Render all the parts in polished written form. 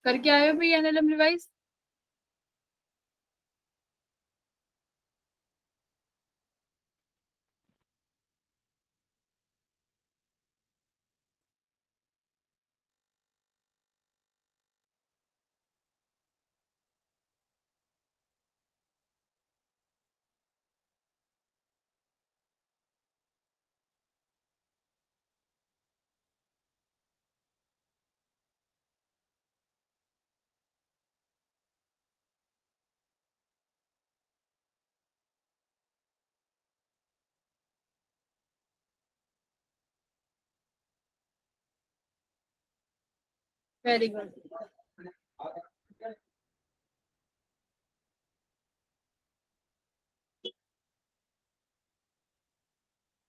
करके आए हो भाई एनएलएम रिवाइज? Very good.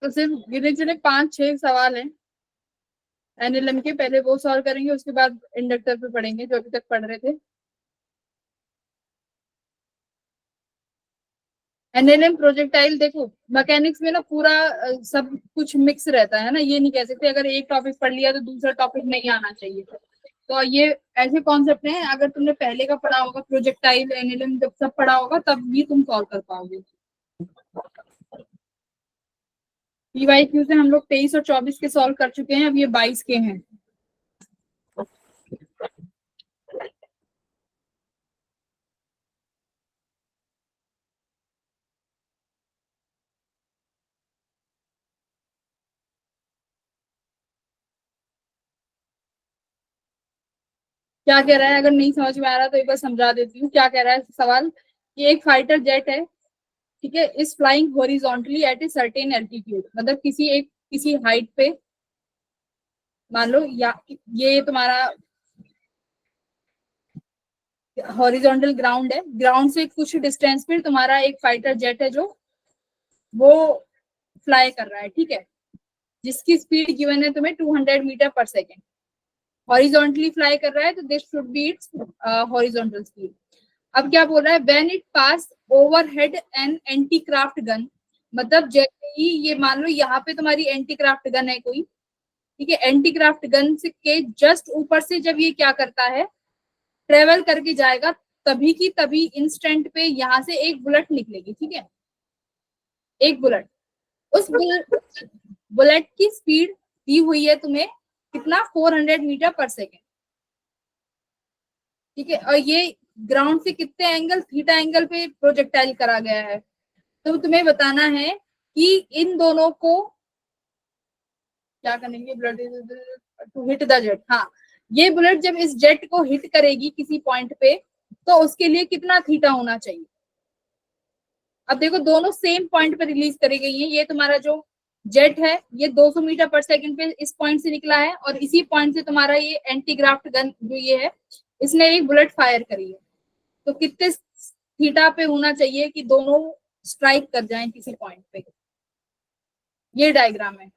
तो सिर्फ गिने चुने 5-6 सवाल हैं एनएलएम के, पहले वो सॉल्व करेंगे, उसके बाद इंडक्टर पे पढ़ेंगे जो अभी तक पढ़ रहे थे। एनएलएम प्रोजेक्टाइल देखो, मैकेनिक्स में ना पूरा सब कुछ मिक्स रहता है ना, ये नहीं कह सकते अगर एक टॉपिक पढ़ लिया तो दूसरा टॉपिक नहीं आना चाहिए। तो ये ऐसे कॉन्सेप्ट हैं, अगर तुमने पहले का पढ़ा होगा प्रोजेक्टाइल एनएलएम जब सब पढ़ा होगा तब भी तुम सॉल्व कर पाओगे। पीवाईक्यू से हम लोग 23 और 24 के सॉल्व कर चुके हैं, अब ये 22 के हैं। क्या कह रहा है, अगर नहीं समझ में आ रहा तो एक बार समझा देती हूँ क्या कह रहा है सवाल। कि एक फाइटर जेट है, ठीक है, is flying horizontally at a certain altitude, मतलब किसी हाइट पे, मान लो या ये तुम्हारा हॉरिजॉन्टल ग्राउंड है, ग्राउंड से कुछ डिस्टेंस पे तुम्हारा एक फाइटर जेट है जो वो फ्लाई कर रहा है, ठीक है, जिसकी स्पीड गिवन है तुम्हें 200 मीटर पर सेकेंड। हॉरिजॉन्टली फ्लाई कर रहा है तो this should be it's horizontal speed. अब क्या बोल रहा है, when it pass overhead an anti craft gun, मतलब जैसे ही ये मान लो यहाँ पे तुम्हारी एंटी क्राफ्ट गन है कोई, ठीक है, एंटी क्राफ्ट गन के जस्ट ऊपर से जब ये क्या करता है, ट्रेवल करके जाएगा, तभी की तभी इंस्टेंट पे यहाँ से एक बुलेट निकलेगी, ठीक है, एक बुलेट। उस बुलेट की स्पीड दी हुई है तुम्हें कितना, 400 मीटर पर सेकेंड, ठीक है, और ये ग्राउंड से कितने एंगल, थीटा एंगल पे प्रोजेक्टाइल करा गया है। तो तुम्हें बताना है कि इन दोनों को क्या करेंगे, bullet to hit the jet, हाँ, ये बुलेट जब इस जेट को हिट करेगी किसी पॉइंट पे तो उसके लिए कितना थीटा होना चाहिए। अब देखो दोनों सेम पॉइंट पे रिलीज करी गई है, ये तुम्हारा जो जेट है ये 200 मीटर पर सेकंड पे इस पॉइंट से निकला है, और इसी पॉइंट से तुम्हारा ये एंटी ग्राफ्ट गन जो ये है इसने एक बुलेट फायर करी है, तो कितने थीटा पे होना चाहिए कि दोनों स्ट्राइक कर जाएं किसी पॉइंट पे। ये डायग्राम है,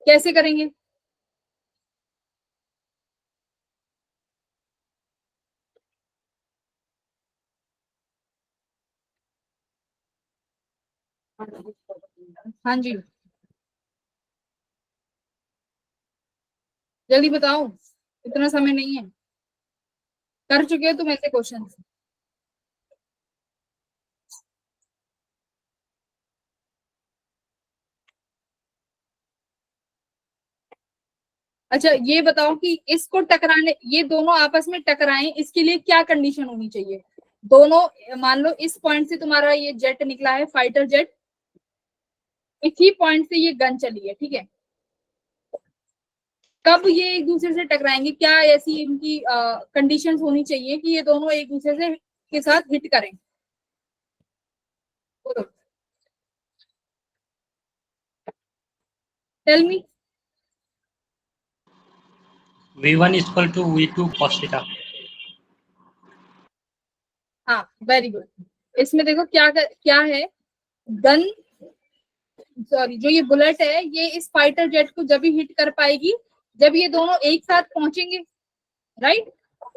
कैसे करेंगे। हाँ जी, जल्दी बताओ, इतना समय नहीं है, कर चुके हो तुम ऐसे क्वेश्चन। अच्छा ये बताओ कि इसको टकराने, ये दोनों आपस में टकराएं, इसके लिए क्या कंडीशन होनी चाहिए। दोनों, मान लो इस पॉइंट से तुम्हारा ये जेट निकला है, फाइटर जेट, इसी पॉइंट से ये गन चली है, ठीक है, कब ये एक दूसरे से टकराएंगे, क्या ऐसी इनकी कंडीशंस होनी चाहिए कि ये दोनों एक दूसरे से के साथ हिट करें। Tell me. V1 is equal to V2 cos theta. हाँ वेरी गुड। इसमें देखो क्या है, गन, सॉरी, जो ये बुलेट है ये इस फाइटर जेट को जब भी हिट कर पाएगी जब ये दोनों एक साथ पहुंचेंगे, राइट,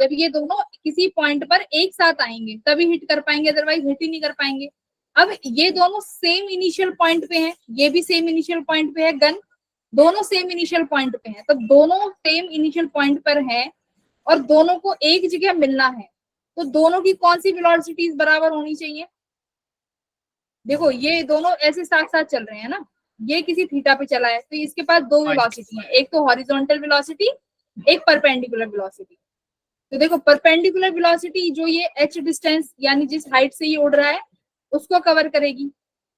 जब ये दोनों किसी पॉइंट पर एक साथ आएंगे तभी हिट कर पाएंगे, अदरवाइज हिट ही नहीं कर पाएंगे। अब ये दोनों सेम इनिशियल पॉइंट पे हैं, ये भी सेम इनिशियल पॉइंट पे है गन, दोनों सेम इनिशियल पॉइंट पे हैं, तो दोनों सेम इनिशियल पॉइंट पर हैं और दोनों को एक जगह मिलना है, तो दोनों की कौन सी वेलोसिटीज बराबर होनी चाहिए? देखो ये दोनों ऐसे साथ साथ चल रहे हैं ना, ये किसी थीटा पे चला है तो इसके पास दो वेलोसिटी है, एक तो हॉरिजॉन्टल वेलोसिटी, एक परपेंडिकुलर वेलोसिटी। तो देखो परपेंडिकुलर वेलोसिटी जो ये h डिस्टेंस यानी जिस हाइट से ये उड़ रहा है उसको कवर करेगी,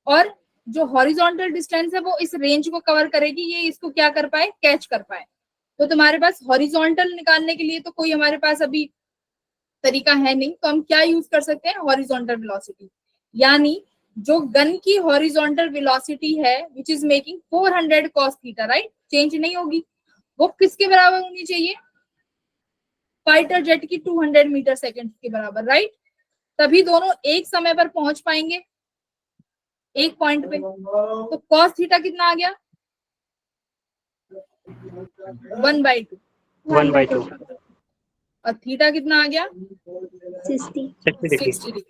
और जो हॉरिजॉन्टल डिस्टेंस है वो इस रेंज को कवर करेगी, ये इसको क्या कर पाए, कैच कर पाए। तो तुम्हारे पास हॉरिजॉन्टल निकालने के लिए तो कोई हमारे पास अभी तरीका है नहीं, तो हम क्या यूज कर सकते हैं, हॉरिजॉन्टल वेलोसिटी। यानी जो गन की हॉरिजॉन्टल वेलोसिटी है which is making 400 cos theta, right, change नहीं होगी, वो किसके बराबर होनी चाहिए, फाइटर जेट की 200 मीटर सेकेंड के बराबर, राइट। तभी दोनों एक समय पर पहुंच पाएंगे एक पॉइंट पे। तो कॉस थीटा कितना आ गया, 1/2, 1/2 और थीटा कितना आ गया, 60 डिग्री। 60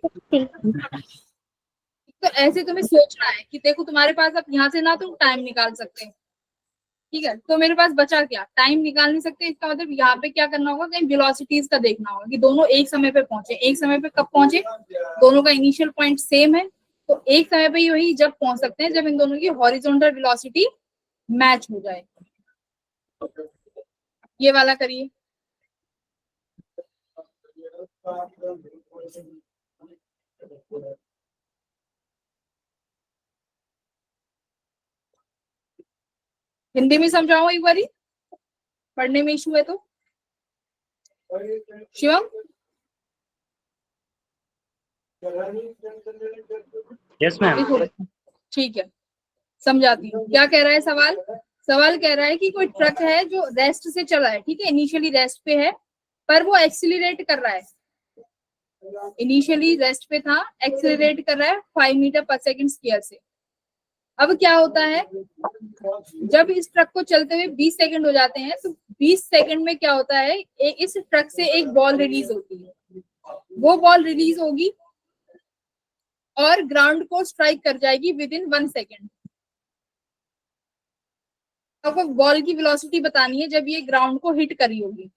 तो ऐसे तुम्हें सोचना है कि देखो तुम्हारे पास अब यहाँ से ना तुम टाइम निकाल सकते हैं, ठीक है, तो मेरे पास बचा क्या, टाइम निकाल नहीं सकते, इसका मतलब यहाँ पे क्या करना होगा, कहीं वेलोसिटीज का देखना होगा कि दोनों एक समय पे पहुंचे, एक समय पे कब पहुंचे, दोनों का इनिशियल पॉइंट सेम है, तो एक समय पे वही जब पहुंच सकते हैं जब इन दोनों की हॉरिजॉन्टल वेलोसिटी मैच हो जाए। ये वाला करिए, हिंदी में समझाओ एक बारी, पढ़ने में इशू है तो। Shivam, yes ma'am. ठीक है, समझाती हूँ क्या कह रहा है सवाल। सवाल कह रहा है कि कोई ट्रक है जो रेस्ट से चला है, ठीक है, इनिशियली रेस्ट पे है पर वो एक्सीलरेट कर रहा है, इनिशियली रेस्ट पे था, एक्सीलरेट कर रहा है 5 मीटर पर सेकंड स्क्वायर से। अब क्या होता है, जब इस ट्रक को चलते हुए 20 सेकंड हो जाते हैं तो 20 सेकंड में क्या होता है, इस ट्रक से एक बॉल रिलीज होती है, वो बॉल रिलीज होगी और ग्राउंड को स्ट्राइक कर जाएगी विद इन 1 सेकेंड। आपको बॉल की वेलोसिटी बतानी है जब ये ग्राउंड को हिट करी होगी।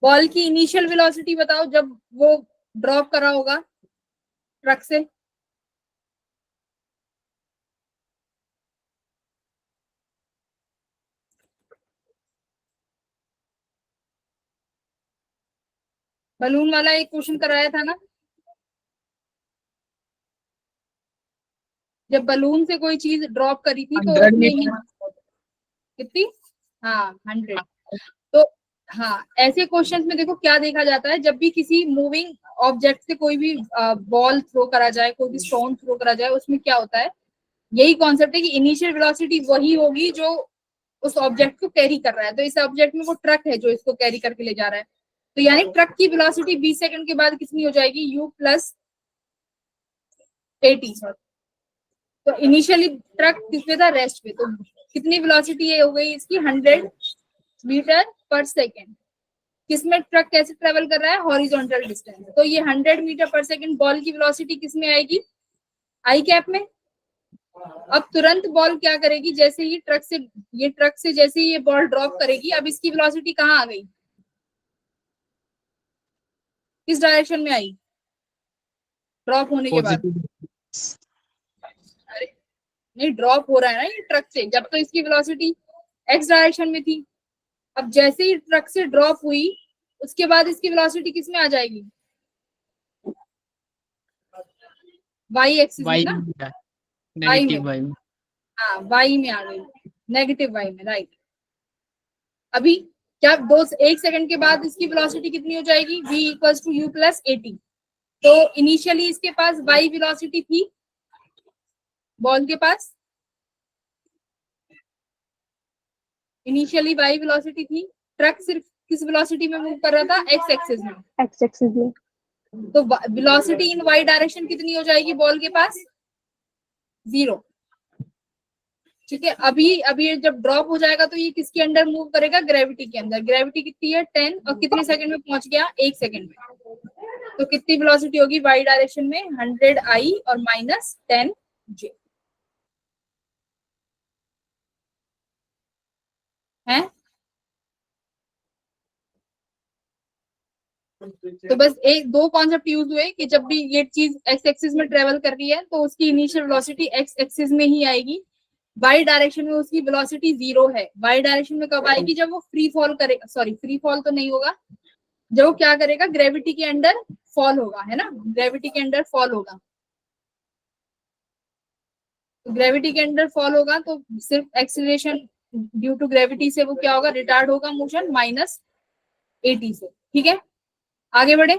बॉल की इनिशियल वेलोसिटी बताओ जब वो ड्रॉप करा होगा ट्रक से। बलून वाला एक क्वेश्चन कराया था ना, जब बलून से कोई चीज ड्रॉप करी थी तो उसमें कितनी, हाँ 100। तो हाँ, ऐसे क्वेश्चंस में देखो क्या देखा जाता है, जब भी किसी मूविंग ऑब्जेक्ट से कोई भी बॉल थ्रो करा जाए, कोई भी स्टोन थ्रो करा जाए, उसमें क्या होता है, यही कॉन्सेप्ट है कि इनिशियल वेलोसिटी वही होगी जो उस ऑब्जेक्ट को कैरी कर रहा है। तो इस ऑब्जेक्ट में वो ट्रक है जो इसको कैरी करके ले जा रहा है, तो यानी ट्रक की वेलोसिटी 20 सेकंड के बाद कितनी हो जाएगी, u + 80। तो इनिशियली ट्रक किस पे था, रेस्ट पे, तो कितनी वेलोसिटी हो गई इसकी, 100 मीटर पर सेकेंड। किसमें ट्रक कैसे ट्रेवल कर रहा है, हॉरिजॉन्टल डिस्टेंस, तो ये 100 मीटर पर सेकेंड बॉल की वेलोसिटी किसमें आएगी, आई कैप में। अब तुरंत बॉल क्या करेगी, जैसे ही ट्रक से जैसे ही ये बॉल ड्रॉप करेगी, अब इसकी वेलोसिटी कहाँ आ गई, किस डायरेक्शन में आई, ड्रॉप होने के बाद, अरे नहीं, ड्रॉप हो रहा है ना ये ट्रक से, जब तो इसकी वेलोसिटी एक्स डायरेक्शन में थी, अब जैसे ही ट्रक से ड्रॉप हुई उसके बाद इसकी वेलोसिटी किस में आ जाएगी, वाई एक्सिस में ना, नेगेटिव वाई में, हाँ वाई में आ गई, नेगेटिव वाई में, राइट। अभी क्या 1 सेकंड के बाद इसकी वेलोसिटी कितनी हो जाएगी, v = u + 80। तो इनिशियली इसके पास y वेलोसिटी थी, बॉल के पास इनिशियली y वेलोसिटी थी, ट्रक सिर्फ किस वेलोसिटी में मूव कर रहा था, x एक्सिस में, तो वेलोसिटी इन y डायरेक्शन कितनी हो जाएगी बॉल के पास, 0, ठीक है। अभी जब ड्रॉप हो जाएगा तो ये किसके अंडर मूव करेगा, ग्रेविटी के अंदर। ग्रेविटी कितनी है, 10, और कितने सेकंड में पहुंच गया, 1 सेकंड में। तो कितनी वेलोसिटी होगी y डायरेक्शन में, 100i और -10j। है। तो बस एक दो कॉन्सेप्ट यूज हुए कि जब भी ये चीज एक्स एक्सिस में ट्रेवल कर रही है तो उसकी इनिशियल वेलोसिटी एक्स एक्सिस में ही आएगी, वाई डायरेक्शन में उसकी वेलोसिटी 0 है। वाई डायरेक्शन में कब आएगी? जब वो फ्री फॉल करेगा, सॉरी फ्री फॉल तो नहीं होगा, जब वो क्या करेगा, ग्रेविटी के अंडर फॉल होगा, है ना, ग्रेविटी के अंडर फॉल होगा। तो ग्रेविटी के अंडर फॉल होगा तो सिर्फ एक्सीलरेशन ड्यू टू ग्रेविटी से वो क्या होगा, रिटार्ड होगा मोशन माइनस AT से। ठीक है, आगे बढ़े।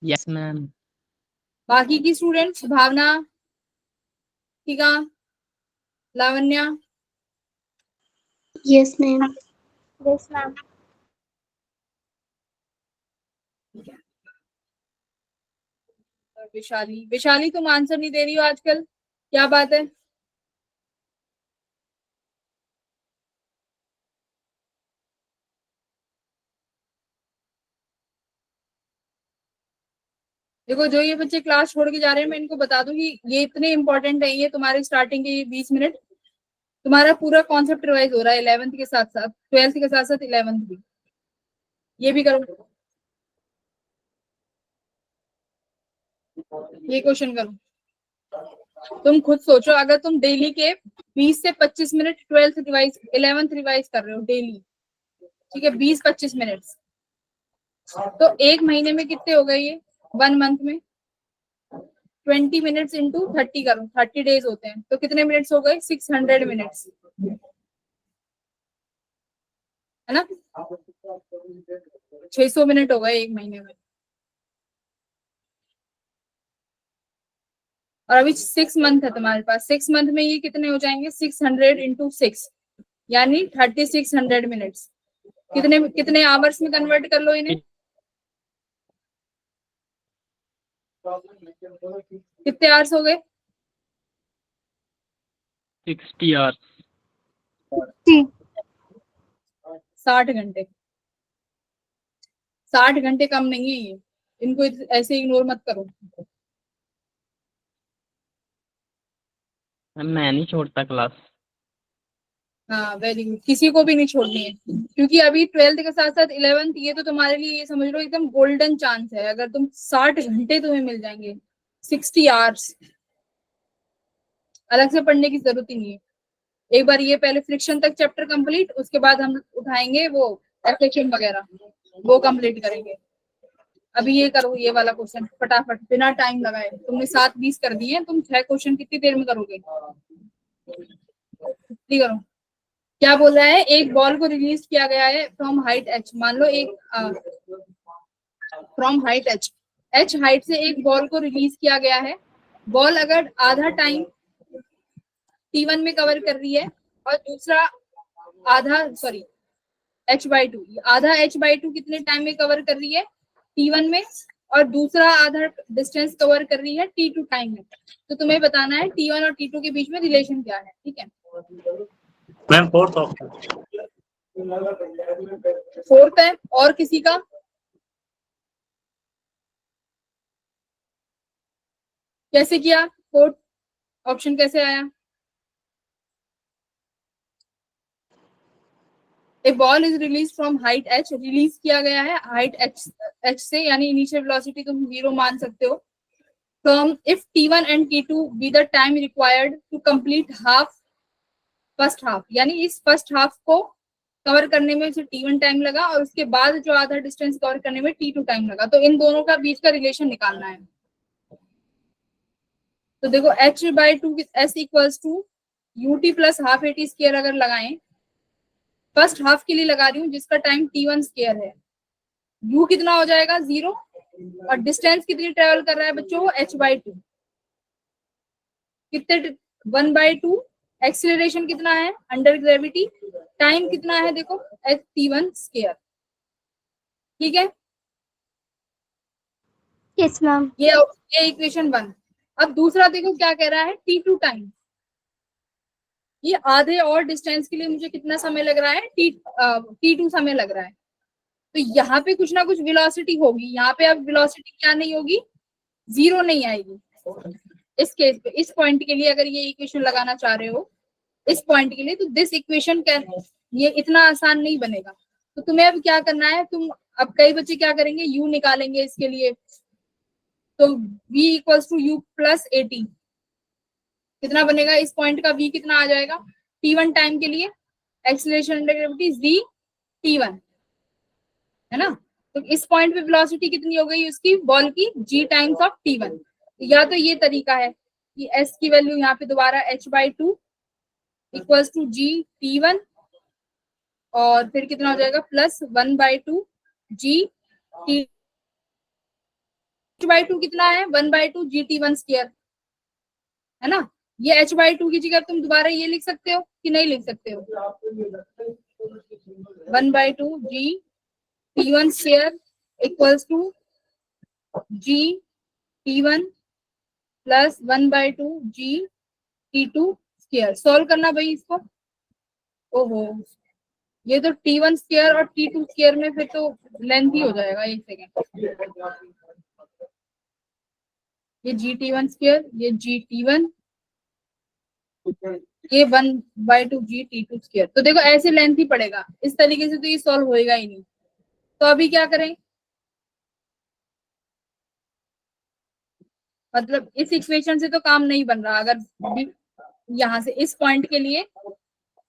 Yes ma'am. बाकी की स्टूडेंट्स, भावना, ठीक है, Lavanya, yes ma'am. Yes ma'am. और विशाली। विशाली तुम आंसर नहीं दे रही हो आजकल, क्या बात है? देखो जो ये बच्चे क्लास छोड़ के जा रहे हैं, मैं इनको बता दूं कि ये इतने इंपॉर्टेंट है, ये तुम्हारे स्टार्टिंग के 20 मिनट तुम्हारा पूरा कॉन्सेप्ट रिवाइज हो रहा है 11th के साथ साथ, 12th के साथ साथ 11th भी। ये भी करो, ये क्वेश्चन करो। तुम खुद सोचो, अगर तुम डेली के 20 से 25 minute 12th revise 11th revise कर रहे हो डेली, ठीक है, 20-25 मिनट, तो एक महीने में कितने हो गए ये? 1 मंथ में 20 मिनट्स इंटू 30 करो, 30 डेज होते हैं, तो कितने मिनट्स हो गए? 600 मिनट्स, है ना, 600 मिनट हो गए एक महीने में। और अभी 6 मंथ है तुम्हारे पास, 6 मंथ में ये कितने हो जाएंगे? 600 इंटू 6 यानी 3600 मिनट्स। कितने कितने आवर्स में कन्वर्ट कर लो इन्हें, कितने आवर्स हो गए? 60 आवर्स। 60 घंटे। 60 घंटे कम नहीं है ये, इनको ऐसे इग्नोर मत करो। मैं नहीं छोड़ता क्लास। हाँ वेरी गुड, किसी को भी नहीं छोड़नी है, क्योंकि अभी 12th के साथ साथ 11th, ये तो तुम्हारे लिए ये समझ लो एकदम गोल्डन चांस है। अगर तुम 60 घंटे तुम्हें मिल जाएंगे, 60 आवर्स, अलग से पढ़ने की जरूरत ही नहीं है। एक बार ये पहले फ्रिक्शन तक चैप्टर कंप्लीट, उसके बाद हम उठाएंगे वो एफ्लेक्शन वगैरह, वो कंप्लीट करेंगे। अभी ये करो, ये वाला क्वेश्चन फटाफट बिना टाइम लगाए। तुमने 7:20 कर दिए, तुम 6 क्वेश्चन कितनी देर में करोगे? कितनी करो? क्या बोल रहा है? एक बॉल को रिलीज किया गया है फ्रॉम हाइट h, मान लो एक फ्रॉम हाइट h हाइट से एक बॉल को रिलीज किया गया है। बॉल अगर आधा टाइम t1 में कवर कर रही है और दूसरा आधा, सॉरी h/2, आधा h/2 कितने टाइम में कवर कर रही है? t1 में, और दूसरा आधा डिस्टेंस कवर कर रही है t2 टाइम में। तो तुम्हें बताना है t1 और t2 के बीच में रिलेशन क्या है। ठीक है मैम, फोर्थ ऑप्शन। फोर्थ है, और किसी का? कैसे किया? फोर्थ ऑप्शन कैसे आया? A ball is release from height h, release किया गया है हाइट h से, यानी इनिशियल वेलोसिटी तुम 0 मान सकते हो। From if t1 and t2 be the time required to complete half first half, यानी इस फर्स्ट हाफ को कवर करने में उसे t1 टाइम लगा और उसके बाद जो आधा डिस्टेंस कवर करने में t2 टाइम लगा, तो इन दोनों का बीच का रिलेशन निकालना है। तो देखो h/2 s equals to ut plus half AT square अगर लगाएं, फर्स्ट हाफ के लिए लगा रही हूँ जिसका टाइम t1 स्क्वायर है, u कितना हो जाएगा? 0, और डिस्टेंस कितनी ट्रेवल कर रहा है बच्चों? वो h/2, कितने? 1/2। एक्सीलरेशन कितना है अंडर ग्रेविटी? टाइम कितना है देखो, t1 स्क्वायर। ठीक है, यस मैम। ये इक्वेशन 1। अब दूसरा देखो क्या कह रहा है, t2 टाइम। ये आधे और डिस्टेंस के लिए मुझे कितना समय लग रहा है? t2 समय लग रहा है। तो यहाँ पे कुछ ना कुछ वेलोसिटी होगी, यहाँ पे अब वेलोसिटी क्या नहीं होगी? 0 नहीं आएगी। इस केस पे, इस पॉइंट के लिए अगर ये इक्वेशन लगाना चाह रहे हो इस पॉइंट के लिए, तो दिस इक्वेशन क्या, ये इतना आसान नहीं बनेगा। तो तुम्हें अब क्या करना है, तुम अब कई बच्चे क्या करेंगे, u निकालेंगे इसके लिए, तो v equals to u plus 80 कितना बनेगा, इस पॉइंट का v कितना आ जाएगा, t1 टाइम के लिए एक्सीलरेशन ग्रेविटी z t1 है ना। तो इस पॉइंट पे वेलोसिटी कितनी हो गई उसकी बॉल की, g टाइम्स ऑफ t1। या तो ये तरीका है कि s की वैल्यू यहाँ पे दोबारा h/2 equals to g t1 और फिर कितना हो जाएगा प्लस 1/2 g h/2 कितना है 1/2 g t1 स्क्वायर है ना। ये h/2 की जगह तुम दोबारा ये लिख सकते हो कि नहीं लिख सकते हो, 1/2 g t1 square equals to g t1 plus 1/2 g t2 square. Solve करना भाई इसको। ओहो, ये तो t1 स्क्वायर और t2 स्क्वायर में फिर तो लेंथी हो जाएगा, एक सेकेंड, ये gt1 स्क्वायर, ये gt1, ये 1/2 g t2 स्क्वायर। तो देखो ऐसे लेंथ ही पड़ेगा, इस तरीके से तो ये सॉल्व होएगा ही नहीं। तो अभी क्या करें, मतलब इस इक्वेशन से तो काम नहीं बन रहा, अगर यहाँ से इस पॉइंट के लिए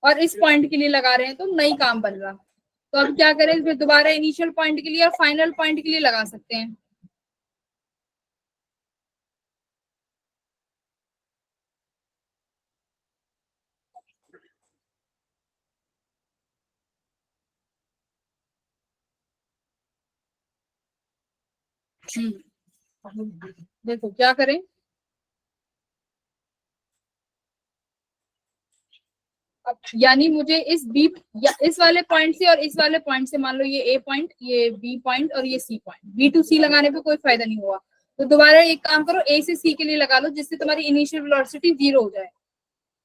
और इस पॉइंट के लिए लगा रहे हैं तो नहीं काम बन रहा। तो अब क्या करें, फिर दोबारा इनिशियल पॉइंट के लिए और फाइनल पॉइंट के लिए लगा सकते हैं। देखो क्या करें, अब यानी मुझे इस बी या इस वाले पॉइंट से और इस वाले पॉइंट से, मान लो ये ए पॉइंट, ये बी पॉइंट और ये सी पॉइंट, बी टू सी लगाने पे कोई फायदा नहीं हुआ। तो दोबारा एक काम करो, ए से सी के लिए लगा लो, जिससे तुम्हारी इनिशियल वेलोसिटी 0 हो जाए।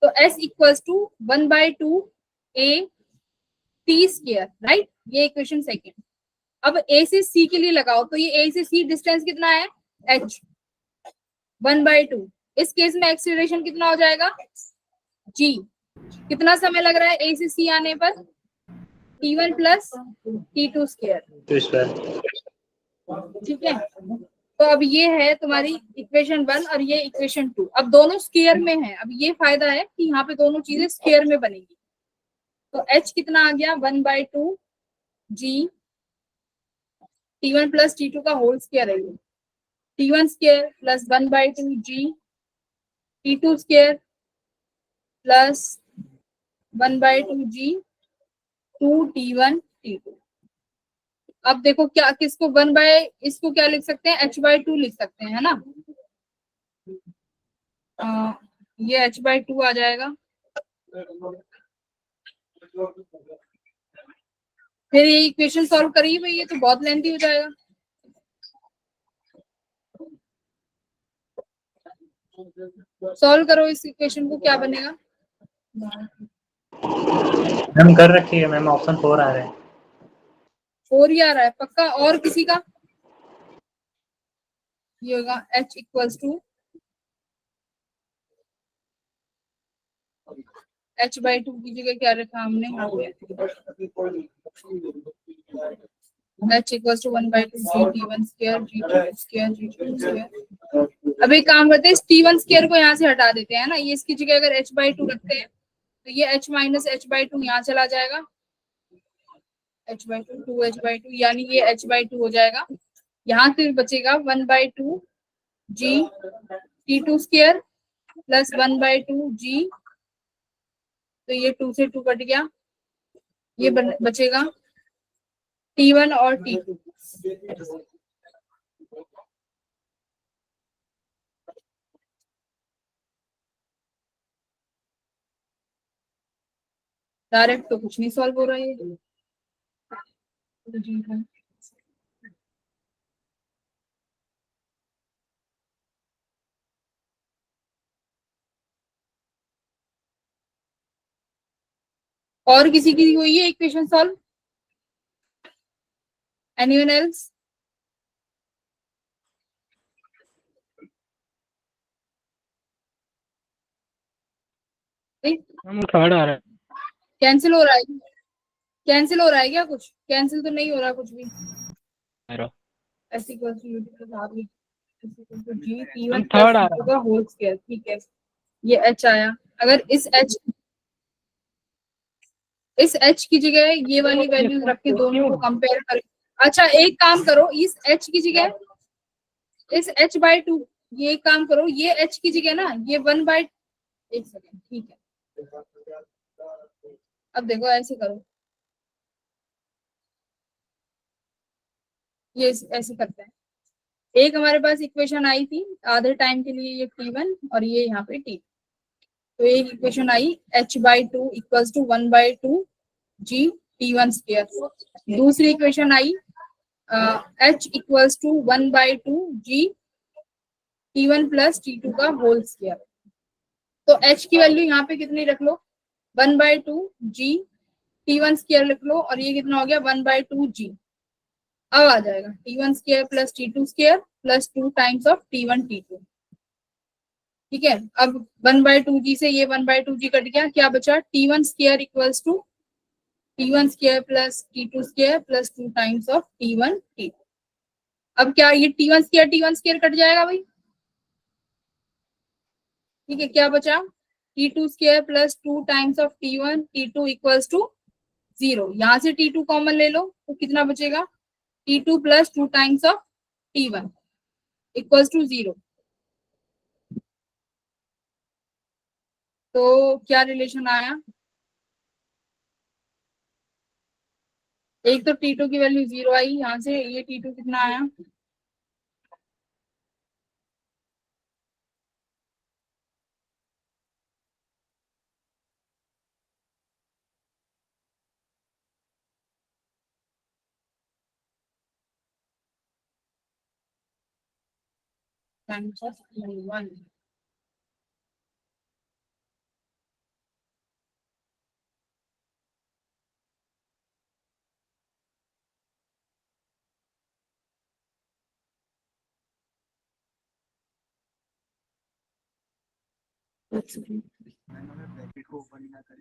तो s equals to 1/2 a t square, right, ये इक्वेशन सेकंड। अब a से c के लिए लगाओ, तो ये a से c डिस्टेंस कितना है h, 1/2। इस केस में एक्सीलरेशन कितना हो जाएगा g। कितना समय लग रहा है a से c आने पर, t1 प्लस t2 स्क्वायर, तो इस पर ठीक है। तो अब ये है तुम्हारी इक्वेशन 1 और ये इक्वेशन 2, अब दोनों स्क्वायर में है। अब ये फायदा है कि यहाँ पे दोनों चीजें स्क्वायर में बनेगी। तो h कितना आ गया 1/2 g t1 प्लस t2 का होल स्क्वायर है, t1 square plus 1/2 g t2 square plus 1/2 g 2t1 t2। अब देखो क्या, किसको इसको क्या लिख सकते हैं, h/2 लिख सकते हैं, है ना। ये h/2 आ जाएगा। फिर ये इक्वेशन सॉल्व करिए भाई, ये तो बहुत लेंथी हो जाएगा। सॉल्व करो इस इक्वेशन को, क्या बनेगा। मैम कर रखी है मैम, ऑप्शन 4 आ रहे हैं। 4 ही आ रहा है पक्का, और किसी का ये होगा h इक्वल्स टू h/2 की जगह क्या रखा हमने, h equals to 1/2 g t1 square g t2 square g t2 square. अब एक काम करते हैं, इस t1 स्क्वायर को यहाँ से हटा देते हैं ना, ये इसकी जगह अगर h/2 रखते हैं तो ये h माइनस h/2 यहाँ चला जाएगा, h/2 2h/2, यानी ये h/2 हो जाएगा। यहाँ से बचेगा 1/2 g t2 square plus 1/2 g, तो ये 2 से 2 कट गया, ये बचेगा t1 और t2। डायरेक्ट तो कुछ नहीं सॉल्व हो रहा है। और किसी की हुई है equation solve, anyone else. Ma'am third आ रहा है। कैंसिल हो रहा है, कैंसिल हो रहा है क्या कुछ? कैंसिल तो नहीं हो रहा कुछ भी। मेरा ऐसी कोई G T one ma'am plus third आ टी रहा टू का होल स्क्वायर, ठीक है। ये एच आया, अगर इस एच की जगह ये वाली वैल्यूज रख के दोनों को कंपेयर करें। अच्छा एक काम करो, इस एच की जगह इस एच बाई टू, ये एक काम करो, ये एच की जगह ना ये 1/, एक सेकेंड, ठीक है। अब देखो ऐसे करो, ये ऐसे करते हैं। एक हमारे पास इक्वेशन आई थी आधे टाइम के लिए, ये T1 और ये यहाँ पे T, तो एक इक्वेशन आई h/2 equals to 1/2 g T1 square. दूसरी इक्वेशन आई h equals to 1/2 g T1 plus T2 का होल स्क्वायर। तो h की वैल्यू यहाँ पे कितनी रख लो, 1/2 g T1 स्क्वायर लिख लो, और ये कितना हो गया 1/2 g। अब आ जाएगा T1 square plus T2 square plus 2 times of T1 T2, ठीक है। अब 1/2 g से ये 1/2 g कट गया, क्या बचा T1 square equals to T1 square plus T2 square plus 2 times of T1 T2। अब क्या ये T1 स्क्वायर कट जाएगा भाई, ठीक है। क्या बचा T2 square plus 2 times of T1 T2 equals to 0। यहाँ से T2 कॉमन ले लो तो कितना बचेगा, T2 plus 2 times of T1 equals to 0। तो क्या रिलेशन आया, एक तो T2 की वैल्यू 0 आई, यहाँ से ये T2 कितना आया, टाइम्स ऑफ T1।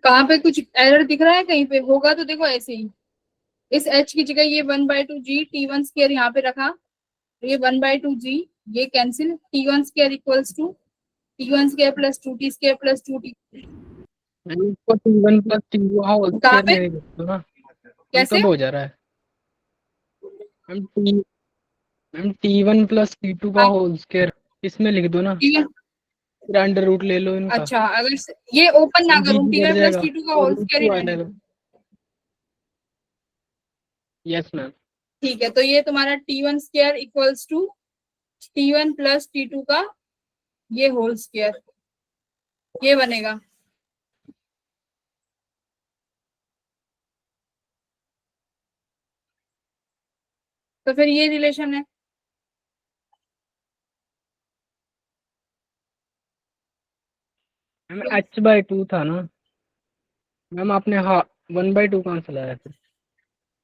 कहाँ पे कुछ एरर दिख रहा है कहीं पे, होगा तो देखो ऐसे ही। इस h की जगह ये 1/2 g T1 स्क्वायर यहाँ पे रखा, तो ये 1/2 g, ये cancel, T1 square equals to T1 square plus 2t square plus 2t। इसको T1 प्लस T2 का होल कहाँ स्क्वायर पे? ले सकते हो ना। कैसे? कब हो जा रहा है मैम T1 प्लस T2 का हाँ, होल स्क्वायर इसमें लिख दो ना, T1, फिर अंडर रूट ले लो इनका। अच्छा अगर ये ओपन ना करूँ, जी T1 कट प्लस जाएगा T2 का और होल रूट स्क्वायर ही 2 आ रहने जाएगा। दो, यस मैम। ठीक है। तो ये तुम्हारा T1 square equals to T1 plus T2 का ये होल स्क्वायर, ये बनेगा। तो फिर ये रिलेशन है, मैम h/2 था ना मैम, आपने हाँ 1/2 कहाँ से लाया फिर?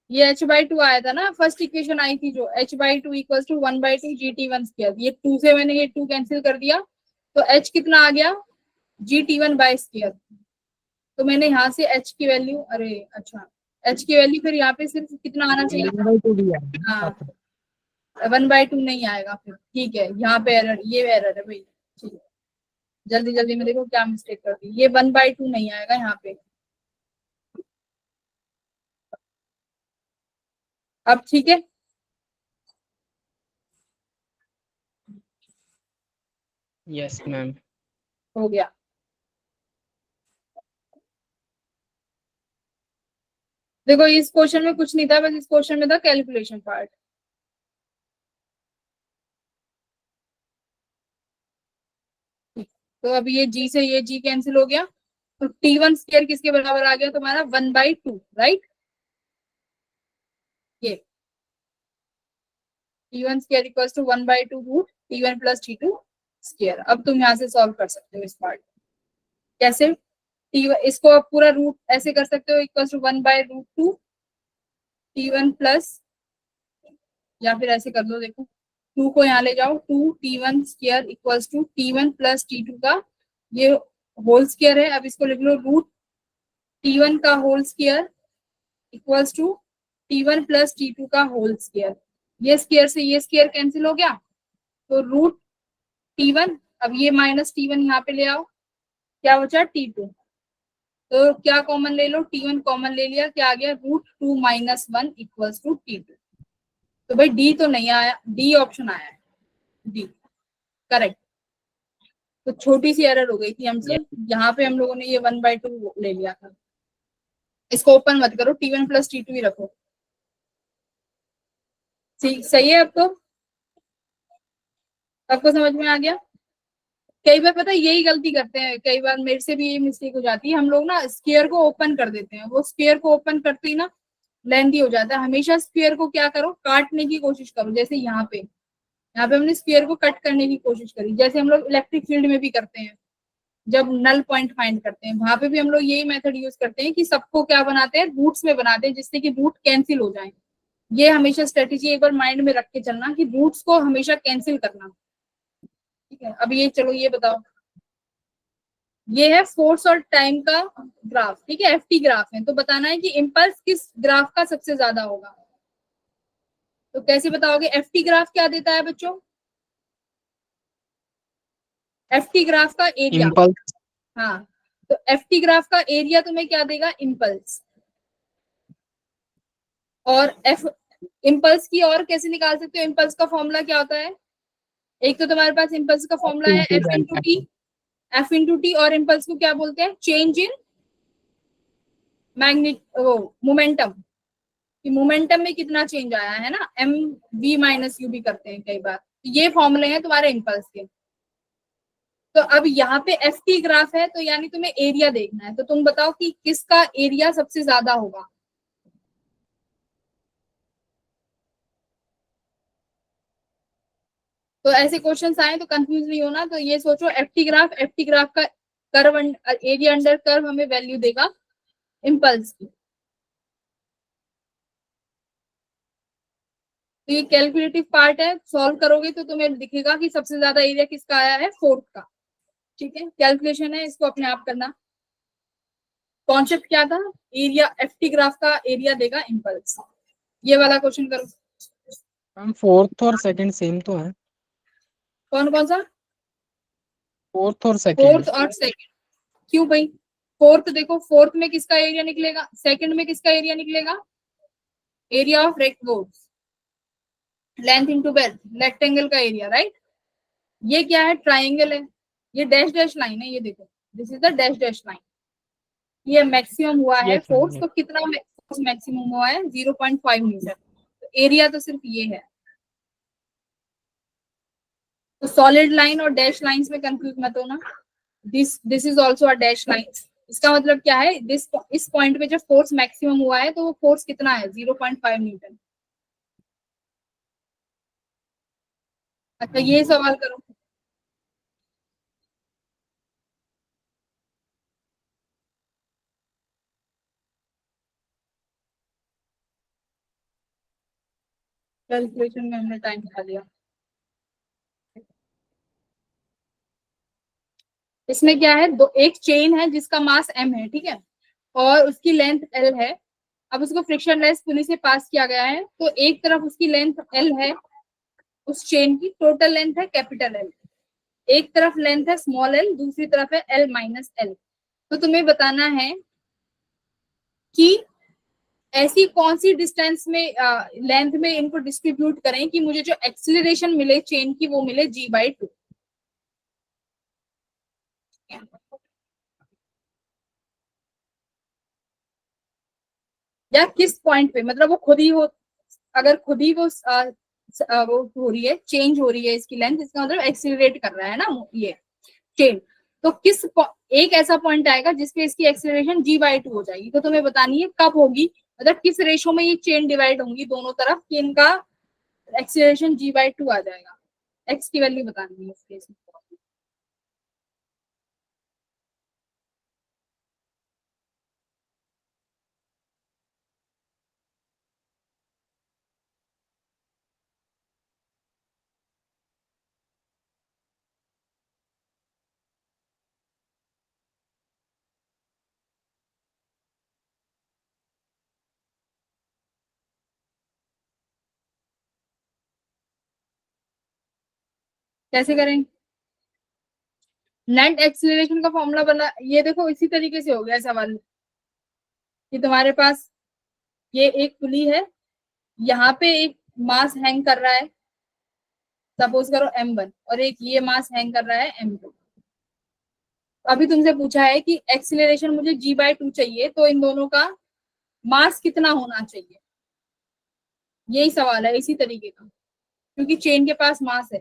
ये h/2 आया था ना, फर्स्ट इक्वेशन आई थी जो h/2 equals to 1/2 GT1 square. ये 2 से मैंने ये 2 कैंसिल कर दिया, तो h कितना आ गया GT1 बाय स्क्वायर। तो मैंने यहाँ से h की वैल्यू, अरे अच्छा h की वैल्यू फिर यहाँ पे सिर्फ कितना आना चाहिए, 1/2 भी आया हाँ साथ में। 1/2 नहीं आएगा फिर, ठीक है। यहाँ पे एरर, ये एरर है भाई, ठीक है। जल्दी जल्दी में देखो क्या मिस्टेक कर दी, ये 1/2 नहीं आएगा यहाँ पे। अब ठीक है, यस मैम। हो गया। देखो इस क्वेश्चन में कुछ नहीं था, बस इस क्वेश्चन में था कैलकुलेशन पार्ट। तो अभी ये जी से ये जी कैंसिल हो गया, तो T1 स्क्वायर किसके बराबर आ गया तुम्हारा 1/2, राइट। ये T1 square equals to 1/2 root T1 plus T2 square. अब तुम यहाँ से सॉल्व कर सकते हो इस पार्ट, कैसे इसको अब पूरा रूट ऐसे कर सकते हो, इक्वल्स टू 1/√2 T1 प्लस, या फिर ऐसे कर दो, देखो 2 को यहाँ ले जाओ, 2 T1 square equals to T1 plus T2 का ये होल स्क्वायर है, अब इसको लिख लो रूट T1 का whole square equals to T1 plus T2 का होल स्क्वायर। ये स्क्वायर से ये स्क्वायर कैंसिल हो गया, तो रूट T1, अब ये माइनस T1 यहाँ पे ले आओ, क्या बचा T2, तो क्या कॉमन ले लो, T1 कॉमन ले लिया, क्या आ गया √2 - 1 इक्वल्स टू T2। तो भाई डी तो नहीं आया, डी ऑप्शन आया है, डी करेक्ट। तो छोटी सी एरर हो गई थी हमसे, यहाँ पे हम लोगों ने ये 1/2 ले लिया था। इसको ओपन मत करो, T1 प्लस T2 ही रखो। ठीक, सही है। अब तो आपको समझ में आ गया। कई बार पता है यही गलती करते हैं, कई बार मेरे से भी ये मिस्टेक हो जाती है, हम लोग ना स्क्वायर को ओपन कर देते हैं, वो स्क्वायर को ओपन करते ही ना लेंथी हो जाता है। हमेशा स्क्वायर को क्या करो, काटने की कोशिश करो। जैसे यहाँ पे हमने स्क्वायर को कट करने की कोशिश करी, जैसे हम लोग इलेक्ट्रिक फील्ड में भी करते हैं, जब नल पॉइंट फाइंड करते हैं वहां पे भी हम लोग यही मेथड यूज करते हैं कि सबको क्या बनाते हैं, रूट्स में बनाते हैं, जिससे कि रूट कैंसिल हो जाए। ये हमेशा स्ट्रेटेजी एक बार माइंड में रख के चलना कि रूट्स को हमेशा कैंसिल करना। ठीक है, अब ये चलो ये बताओ, ये है फोर्स और टाइम का ग्राफ, ठीक है, एफटी ग्राफ है, तो बताना है कि इम्पल्स किस ग्राफ का सबसे ज्यादा होगा। तो कैसे बताओगे, एफटी ग्राफ क्या देता है बच्चों, एफटी ग्राफ का एरिया। इम्पल्स हाँ, तो एफटी ग्राफ का एरिया तुम्हें क्या देगा, इम्पल्स। और एफ इम्पल्स की और कैसे निकाल सकते हो, इम्पल्स का फॉर्मूला क्या होता है, एक तो तुम्हारे पास इम्पल्स का फॉर्मूला है F into T, F into T, और इम्पल्स को क्या बोलते हैं, चेंज इन मैग्नेट वो मोमेंटम, कि मोमेंटम में कितना चेंज आया है ना, एम वी माइनस यू भी करते हैं कई बार। ये फॉर्मूले हैं तुम्हारे इम्पल्स के। तो अब यहाँ पे एफ टी ग्राफ है, तो यानी तुम्हें एरिया देखना है, तो तुम बताओ कि किसका एरिया सबसे ज्यादा होगा। तो ऐसे क्वेश्चंस आए तो कंफ्यूज नहीं होना, तो ये सोचो एफ टी ग्राफ का कर्व एरिया अंडर कर्व हमें वैल्यू देगा इम्पल्स की। तो ये कैलकुलेटिव पार्ट है, सॉल्व करोगे तो तुम्हें दिखेगा कि सबसे ज्यादा एरिया किसका आया है, फोर्थ का। ठीक है, कैलकुलेशन है, इसको अपने आप करना। कॉन्सेप्ट क्या था, एरिया, एफटी ग्राफ का एरिया देगा इम्पल्स। ये वाला क्वेश्चन करो। मैम फोर्थ और सेकंड सेम तो है। कौन कौन सा, फोर्थ और सेकंड। फोर्थ और सेकंड, क्यों भाई, फोर्थ देखो, फोर्थ में किसका एरिया निकलेगा, सेकंड में किसका एरिया निकलेगा, area of rectangle, length into belt, rectangle का एरिया, राइट। ये क्या है, ट्राइंगल है, ये डैश डैश लाइन है, ये देखो, this is the dash dash line. ये मैक्सिमम हुआ है यस फोर्स, मैम। तो कितना फोर्स मैक्सिमम हुआ है, 0.5 मीटर। तो एरिया तो सिर्फ ये है। तो सॉलिड लाइन और डैश लाइंस में कंफ्यूज मत होना, this is also a dash line. इसका मतलब क्या है, इस पॉइंट पे जब फोर्स मैक्सिमम हुआ है तो वो फोर्स कितना है, 0.5 न्यूटन। अच्छा, ये सवाल करो। कैलकुलेशन में हमने टाइम खा लिया। इसमें क्या है, दो एक चेन है जिसका मास m है, ठीक है, और उसकी लेंथ l है। अब उसको फ्रिक्शनलेस पुली से पास किया गया है, तो एक तरफ उसकी लेंथ l है, उस चेन की टोटल लेंथ है कैपिटल L, एक तरफ लेंथ है स्मॉल l, दूसरी तरफ है L-L। तो तुम्हें बताना है कि ऐसी कौन सी डिस्टेंस में लेंथ में इनको डिस्ट्रीब्यूट करें कि मुझे जो एक्सिलरेशन मिले चेन की वो मिले g/2। या किस पॉइंट पे, मतलब वो खुद ही हो, अगर खुद ही वो हो रही है, चेंज हो रही है इसकी लेंथ, इसका मतलब एक्सिलरेट कर रहा है ना ये चेन, तो एक ऐसा पॉइंट आएगा जिसपे इसकी एक्सिलरेशन g/2 हो जाएगी। तो तुम्हें बतानी है कब होगी, मतलब किस रेशो में ये चेन डिवाइड होंगी दोनों तरफ कि इनका एक्सिलरेशन g/2 आ जाएगा। एक्स की वैल्यू बतानी है इस केस में। कैसे करें? नेट एक्सीलरेशन का फॉर्मूला बना, ये देखो इसी तरीके से हो गया सवाल कि तुम्हारे पास ये एक पुली है, यहाँ पे एक मास हैंग कर रहा है, सपोज करो m1, और एक ये मास हैंग कर रहा है m2। अभी तुमसे पूछा है कि एक्सीलरेशन मुझे g/2 चाहिए, तो इन दोनों का मास कितना होना चाहिए, यही सवाल है इसी तरीके का, क्योंकि चेन के पास मास है।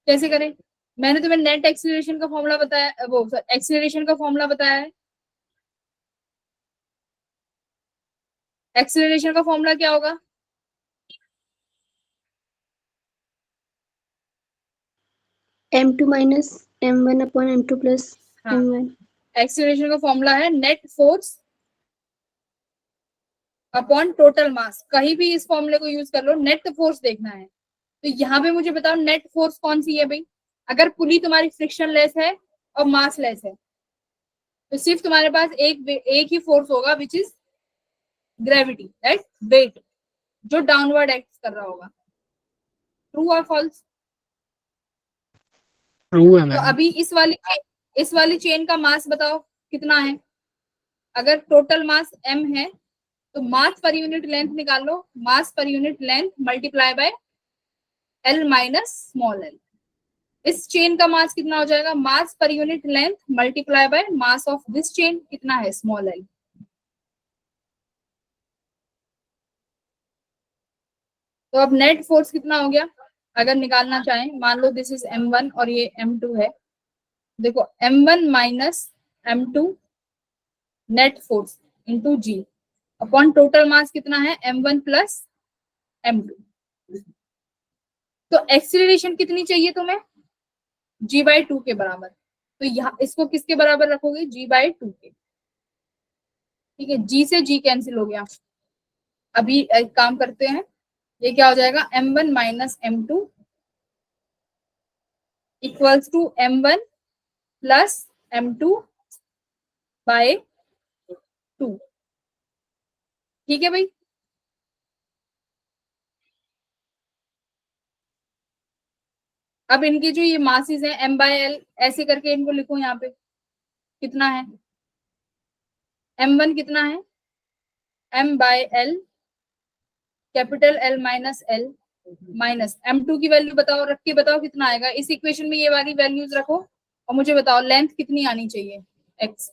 कैसे करें? मैंने तुम्हें नेट एक्सीलरेशन का फॉर्मूला बताया, वो एक्सीलरेशन का फॉर्मूला बताया है। एक्सीलरेशन का फॉर्मूला क्या होगा? m2 minus m1 upon m2 plus हाँ, m1। एक्सीलरेशन का फॉर्मूला है नेट फोर्स अपॉन टोटल मास। कहीं भी इस फॉर्मूले को यूज कर लो, नेट फोर्स देखना है। तो यहाँ पे मुझे बताओ नेट फोर्स कौन सी है भाई? अगर पुली तुम्हारी फ्रिक्शन लेस है और मास लेस है, तो सिर्फ तुम्हारे पास एक ही फोर्स होगा, which is gravity, right, weight, जो डाउनवर्ड एक्ट कर रहा होगा। ट्रू और फॉल्स? ट्रू है तो मैम। अभी इस वाली चेन का मास बताओ कितना है? अगर टोटल मास m है, तो मास पर यूनिट लेंथ निकाल लो, mass per unit length multiply by l minus small l। इस चेन का मास कितना हो जाएगा? Mass per unit length multiply by mass of this chain, कितना है? Small l। तो अब नेट फोर्स कितना हो गया अगर निकालना चाहें? मान लो दिस इज m1 और ये m2 है। देखो m1 minus m2 net force into G upon total mass कितना है? m1 plus m2। तो एक्सीलरेशन कितनी चाहिए तुम्हें? g/2 के बराबर। तो यहाँ इसको किसके बराबर रखोगे? g/2 के। ठीक है, g से g कैंसिल हो गया। अभी एक काम करते हैं, ये क्या हो जाएगा? m1 minus m2 equals to m1 plus m2 by 2। ठीक है भाई। अब इनके जो ये मासेस हैं m/l, ऐसे करके इनको लिखो यहाँ पे। कितना है? m1 कितना है? m/l, capital L minus L, minus m2 की वैल्यू बताओ, रख के बताओ कितना आएगा। इस इक्वेशन में ये वाली वैल्यूज रखो और मुझे बताओ लेंथ कितनी आनी चाहिए? x।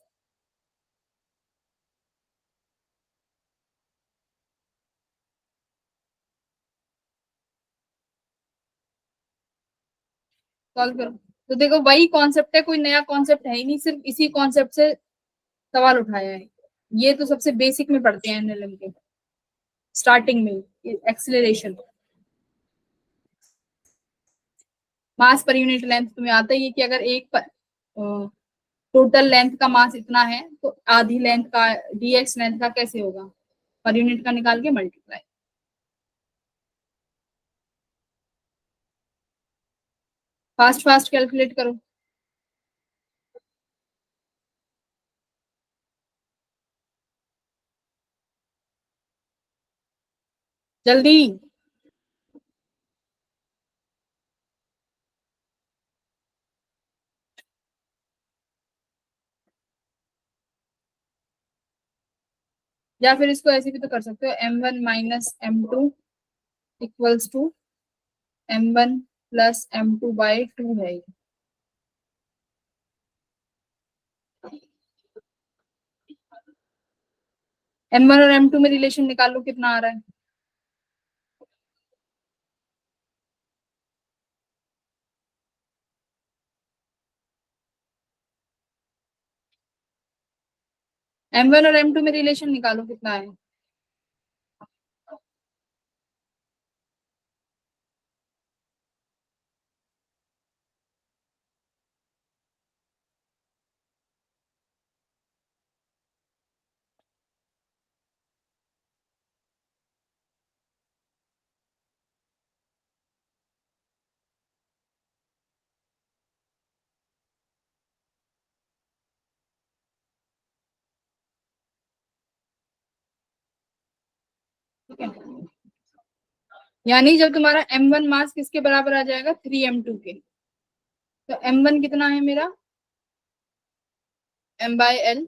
सॉल्व करो। तो देखो वही कॉन्सेप्ट है, कोई नया कॉन्सेप्ट है ही नहीं, सिर्फ इसी कॉन्सेप्ट से सवाल उठाया है। ये तो सबसे बेसिक में पढ़ते हैं एनएलएम के, स्टार्टिंग में, एक्सीलरेशन। मास पर यूनिट लेंथ तुम्हें आता ही है कि अगर एक टोटल लेंथ का मास इतना है, तो आधी लेंथ का dx लेंथ का कैसे होगा? पर यूनिट का निकाल के मल्टीप्लाई। फास्ट फास्ट कैलकुलेट करो। जल्दी। या फिर इसको ऐसे भी तो कर सकते हो, m1 minus m2 equals to m1 plus m2 by 2 है ये। m1 और m2 में रिलेशन निकाल लो, कितना आ रहा है? m1 और m2 में रिलेशन निकालो, कितना है? ठीक है, यानी जब तुम्हारा m1 मास किसके बराबर आ जाएगा, 3m2 के, तो m1 कितना है मेरा, m by l,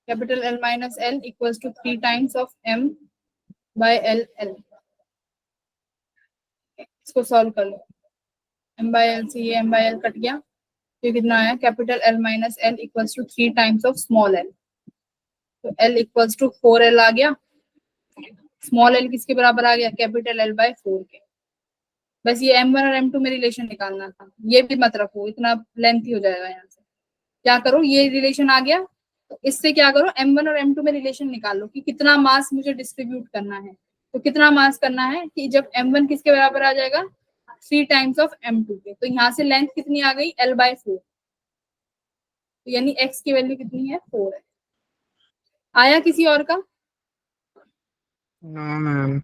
capital L minus L equals to 3 times of m by l l। इसको सॉल्व कर लो, m by l से ये m by l कट गया, तो कितना आया, capital L minus L equals to 3 times of small l, तो l इक्वल्स टू 4l आ गया, स्मॉल l किसके बराबर आ गया, कैपिटल L बाय 4 के। बस ये m1 और m2 में रिलेशन निकालना था, ये भी मत रखो, इतना लेंथी हो जाएगा। यहाँ से क्या करो, ये रिलेशन आ गया, तो इससे क्या करो, m1 और m2 में रिलेशन निकालो कि कितना मास मुझे डिस्ट्रीब्यूट करना है। तो कितना मास करना है कि जब m1 किसके बराबर आ जाएगा, 3 टाइम्स ऑफ m2 के, तो यहाँ से लेंथ कितनी आ गई, l बाय 4, तो यानी x की वैल्यू कितनी है, 4 है। आया किसी और का, नो मैम।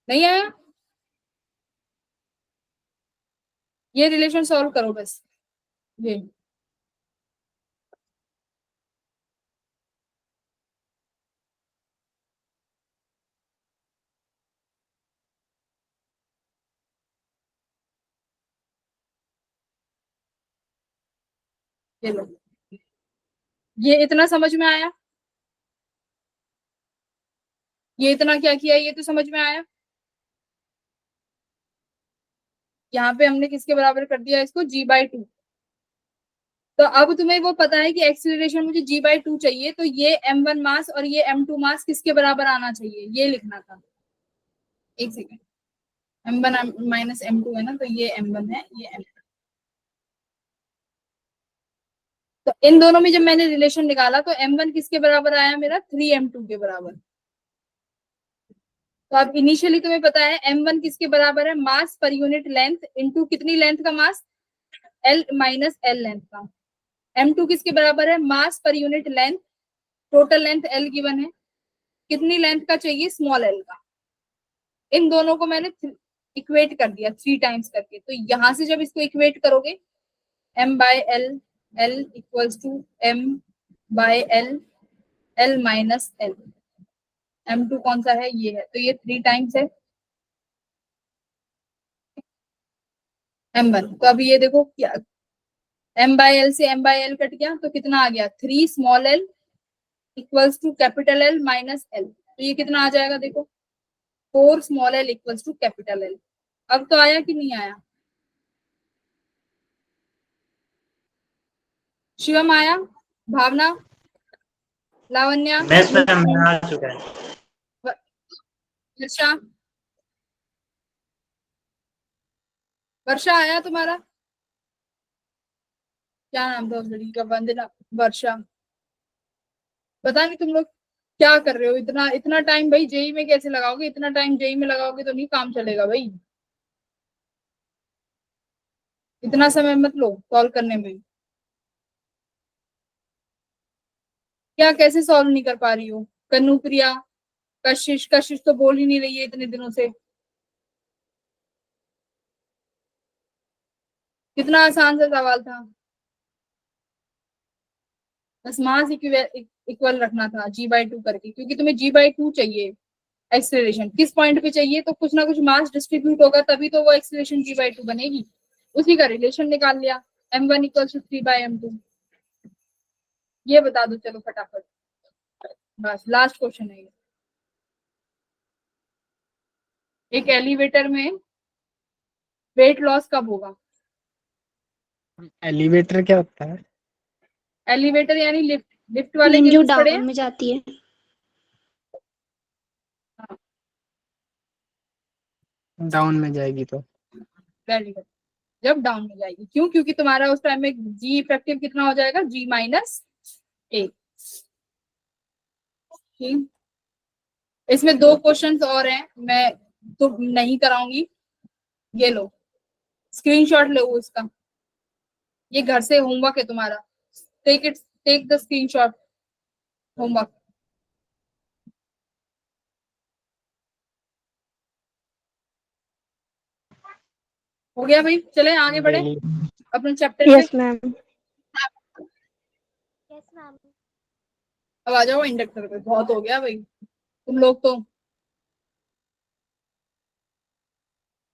नहीं आया, ये रिलेशन सॉल्व करो बस, ये लो, ये इतना समझ में आया, ये इतना क्या किया, ये तो समझ में आया। यहाँ पे हमने किसके बराबर कर दिया इसको, g/2। तो अब तुम्हें वो पता है कि एक्सीलरेशन मुझे g/2 चाहिए, तो ये m1 मास और ये m2 मास किसके बराबर आना चाहिए, ये लिखना था। एक सेकेंड, m1 माइनस m2 है ना, तो ये m1 है, ये m2। तो इन दोनों में जब मैंने रिलेशन निकाला तो m1 किसके बराबर आया मेरा, 3m2 के बराबर। तो अब इनिशियली तुम्हें पता है m1 किसके बराबर है, mass per unit length into कितनी लेंथ का mass, l minus l length का। m2 किसके बराबर है, mass per unit length, total length l given है, कितनी लेंथ का चाहिए, स्मॉल l का। इन दोनों को मैंने इक्वेट कर दिया 3 टाइम्स करके, तो यहां से जब इसको इक्वेट करोगे, m by l, l equals to m by l, l minus l, m2 कौन सा है, ये है, तो ये 3 टाइम्स है m1। तो अभी ये देखो क्या, m बाय l से m बाय l कट गया, तो कितना आ गया, 3 small l equals to capital L minus l, तो ये कितना आ जाएगा देखो, 4 small l equals to capital L। अब तो आया कि नहीं आया, शिवम आया, भावना, लावण्या, मैथ्स में आ चुका है। वर्षा, वर्षा आया तुम्हारा, क्या नाम था उस लड़की का, वंदना, वर्षा। पता नहीं तुम लोग क्या कर रहे हो, इतना इतना टाइम भाई जेई में कैसे लगाओगे, इतना टाइम जेई में लगाओगे तो नहीं काम चलेगा भाई, इतना समय मत लो सॉल्व करने में। क्या कैसे सॉल्व नहीं कर पा रही हो, कन्नुप्रिया, कशिश, कशिश तो बोल ही नहीं रही है इतने दिनों से। कितना आसान सा सवाल था, बस मास इक्वल रखना था g/2 करके, क्योंकि तुम्हें g/2 चाहिए एक्सेलरेशन, किस पॉइंट पे चाहिए, तो कुछ ना कुछ मास डिस्ट्रीब्यूट होगा तभी तो वो एक्सेलरेशन g/2 बनेगी, उसी का रिलेशन निकाल लिया, m1 इक्वल टू 3/m2। ये बता दो चलो फटाफट, बस लास्ट क्वेश्चन है ये। एक एलिवेटर में वेट लॉस कब होगा, एलिवेटर क्या होता है? एलिवेटर यानी लिफ्ट, लिफ्ट वाले मैम जो केसेस पढ़े हैं? डाउन में जाती है। हाँ, डाउन में जाएगी तो वेरी गुड, जब डाउन में जाएगी, क्यों, क्योंकि तुम्हारा उस टाइम में जी इफेक्टिव कितना हो जाएगा, g-1। ठीक, इसमें 2 क्वेश्चंस और हैं, मैं तो नहीं कराऊंगी, ये लो स्क्रीनशॉट लो उसका, ये घर से होमवर्क है तुम्हारा, take it, take the screenshot, homework. हो गया भाई, चले आगे बढ़े डेली। अपने चैप्टर पे। Yes ma'am. Yes ma'am. अब आ जाओ इंडक्टर पे, बहुत हो गया भाई, तुम लोग तो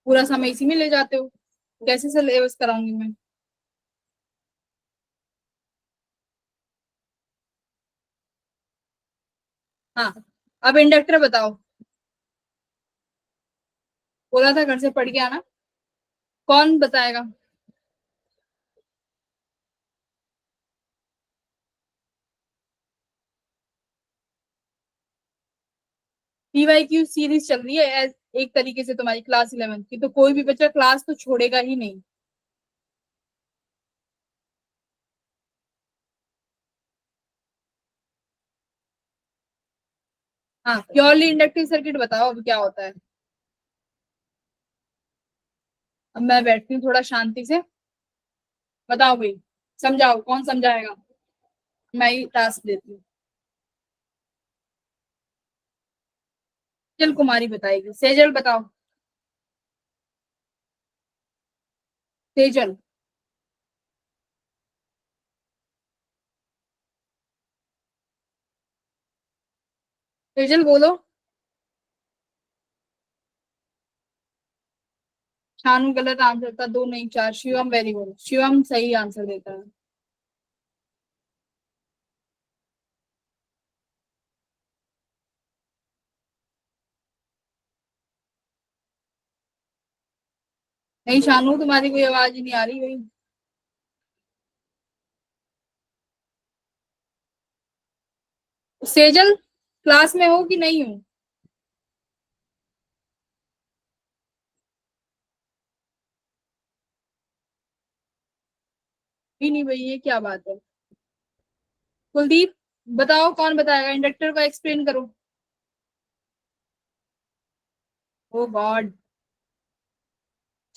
पूरा समय इसी में ले जाते हो, कैसे सिलेबस कराऊंगी मैं। हाँ, अब इंडक्टर बताओ, बोला था घर से पढ़ के आना, कौन बताएगा। पीवाईक्यू सीरीज चल रही है एक तरीके से तुम्हारी क्लास 11 की, तो कोई भी बच्चा क्लास तो छोड़ेगा ही नहीं। हाँ, प्योरली इंडक्टिव सर्किट बताओ अब क्या होता है। अब मैं बैठती हूँ थोड़ा शांति से, बताओ भाई, समझाओ, कौन समझाएगा। मैं ही टास्क देती हूँ। सेजल कुमारी बताएगी, सेजल बताओ। सेजल, सेजल बोलो। शानू गलत आंसर था, 2 नहीं 4। शिवम वेरी गुड, शिवम सही आंसर देता है। नहीं शानू, तुम्हारी कोई आवाज ही नहीं आ रही भाई। सेजल, क्लास में हो कि नहीं हो। भी नहीं भाई, ये क्या बात है। कुलदीप, बताओ कौन बताएगा, इंडक्टर को एक्सप्लेन करो। ओ गॉड,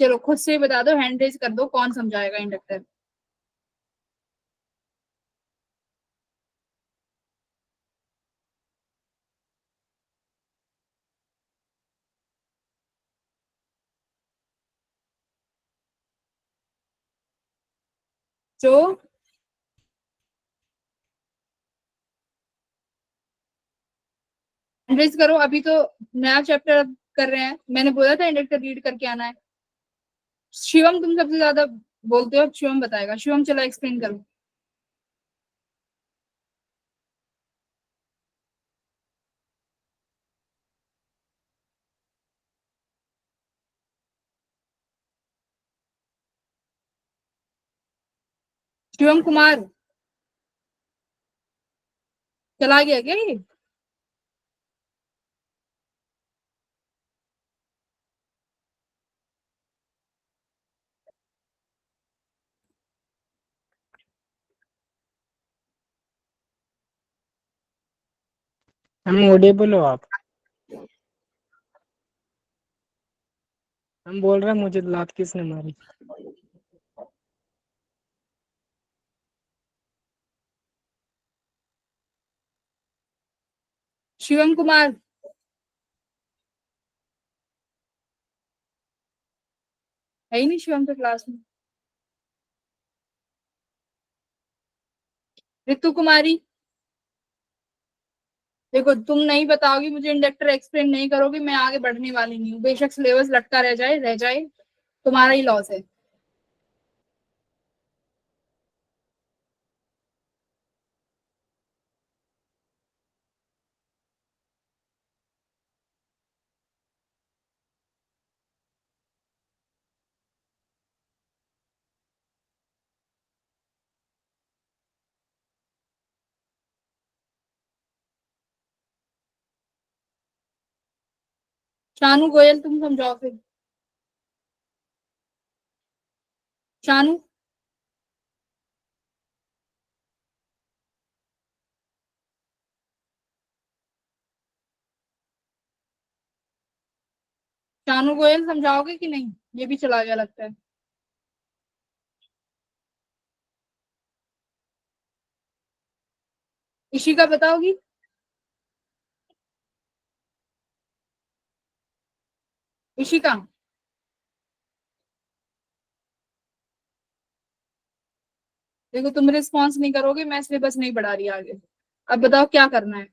चलो खुद से ही बता दो, हैंड रेज कर दो, कौन समझाएगा इंडक्टर। जो हैंड रेज करो, अभी तो नया चैप्टर कर रहे हैं, मैंने बोला था इंडक्टर रीड करके आना है। शिवम तुम सबसे ज्यादा बोलते हो, अब शिवम बताएगा। शिवम चलो एक्सप्लेन करो। शिवम कुमार चला गया क्या ये। हम ऑडिबल हो आप। हम बोल रहे हैं मुझे लात किसने मारी। शिवम कुमार, है ही नहीं शिवम तो क्लास में। ऋतु कुमारी, देखो तुम नहीं बताओगी, मुझे इंडक्टर एक्सप्लेन नहीं करोगी, मैं आगे बढ़ने वाली नहीं हूँ, बेशक सिलेबस लटका रह जाए, तुम्हारा ही लॉस है। शानू गोयल तुम समझाओ फिर। शानू, शानू गोयल समझाओगे कि नहीं, ये भी चला गया लगता है। इशिका बताओगी। इशिका, देखो तुम रिस्पॉन्स नहीं करोगे, मैं सिलेबस नहीं बढ़ा रही आगे। अब बताओ क्या करना है।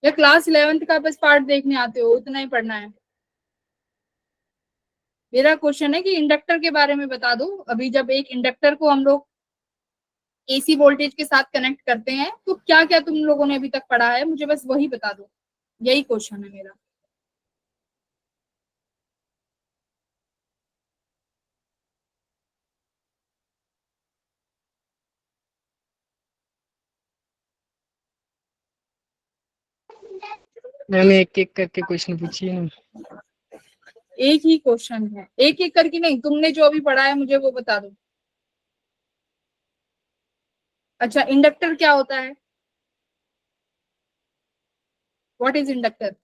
या क्लास 11th का बस पार्ट देखने आते हो, उतना ही पढ़ना है। मेरा क्वेश्चन है कि इंडक्टर के बारे में बता दो। अभी जब एक इंडक्टर को हम लोग एसी वोल्टेज के साथ कनेक्ट करते हैं तो क्या क्या तुम लोगों ने अभी तक पढ़ा है, मुझे बस वही बता दो। यही क्वेश्चन है मेरा। मैम एक एक करके क्वेश्चन पूछिए ना। एक ही क्वेश्चन है, एक एक करके नहीं, तुमने जो अभी पढ़ा है मुझे वो बता दो। अच्छा, इंडक्टर क्या होता है? What is inductor?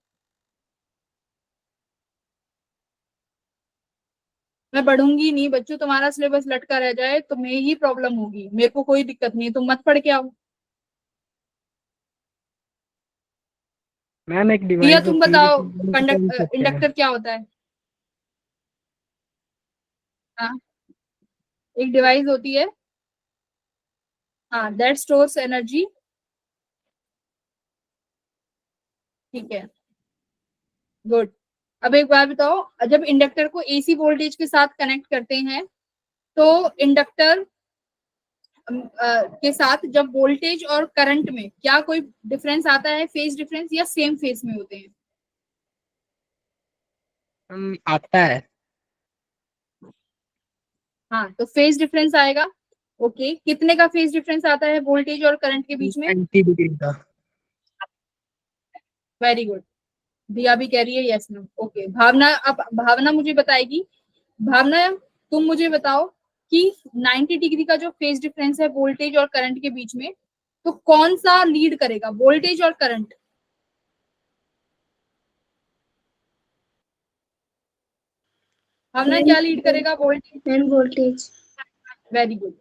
मैं पढ़ूंगी नहीं बच्चों, तुम्हारा सिलेबस लटका रह जाए तो मेरी ही प्रॉब्लम होगी, मेरे को कोई दिक्कत नहीं है, तुम मत पढ़ के आओ। मैम एक भैया डिवाइस तुम होती है बताओ, जिसे बोल कंडक्ट सकते हैं। इंडक्टर क्या होता है? हाँ, एक डिवाइस होती है, हाँ, दैट स्टोर्स एनर्जी। ठीक है, गुड। अब एक बात बताओ, जब इंडक्टर को एसी वोल्टेज के साथ कनेक्ट करते हैं तो इंडक्टर के साथ जब वोल्टेज और करंट में क्या कोई डिफरेंस आता है, फेज डिफरेंस, या सेम फेज में होते हैं? आता है। हाँ, तो फेज डिफरेंस आएगा। ओके, कितने का फेज डिफरेंस आता है वोल्टेज और करंट के बीच में? 90 डिग्री का। Very good. दिया भी कह रही है यस नो। ओके भावना, अब भावना मुझे बताएगी। भावना, तुम मुझे बताओ कि 90 डिग्री का जो फेज डिफरेंस है वोल्टेज और करंट के बीच में, तो कौन सा लीड करेगा, वोल्टेज और करंट? भावना क्या लीड करेगा, voltage? End voltage. Very good.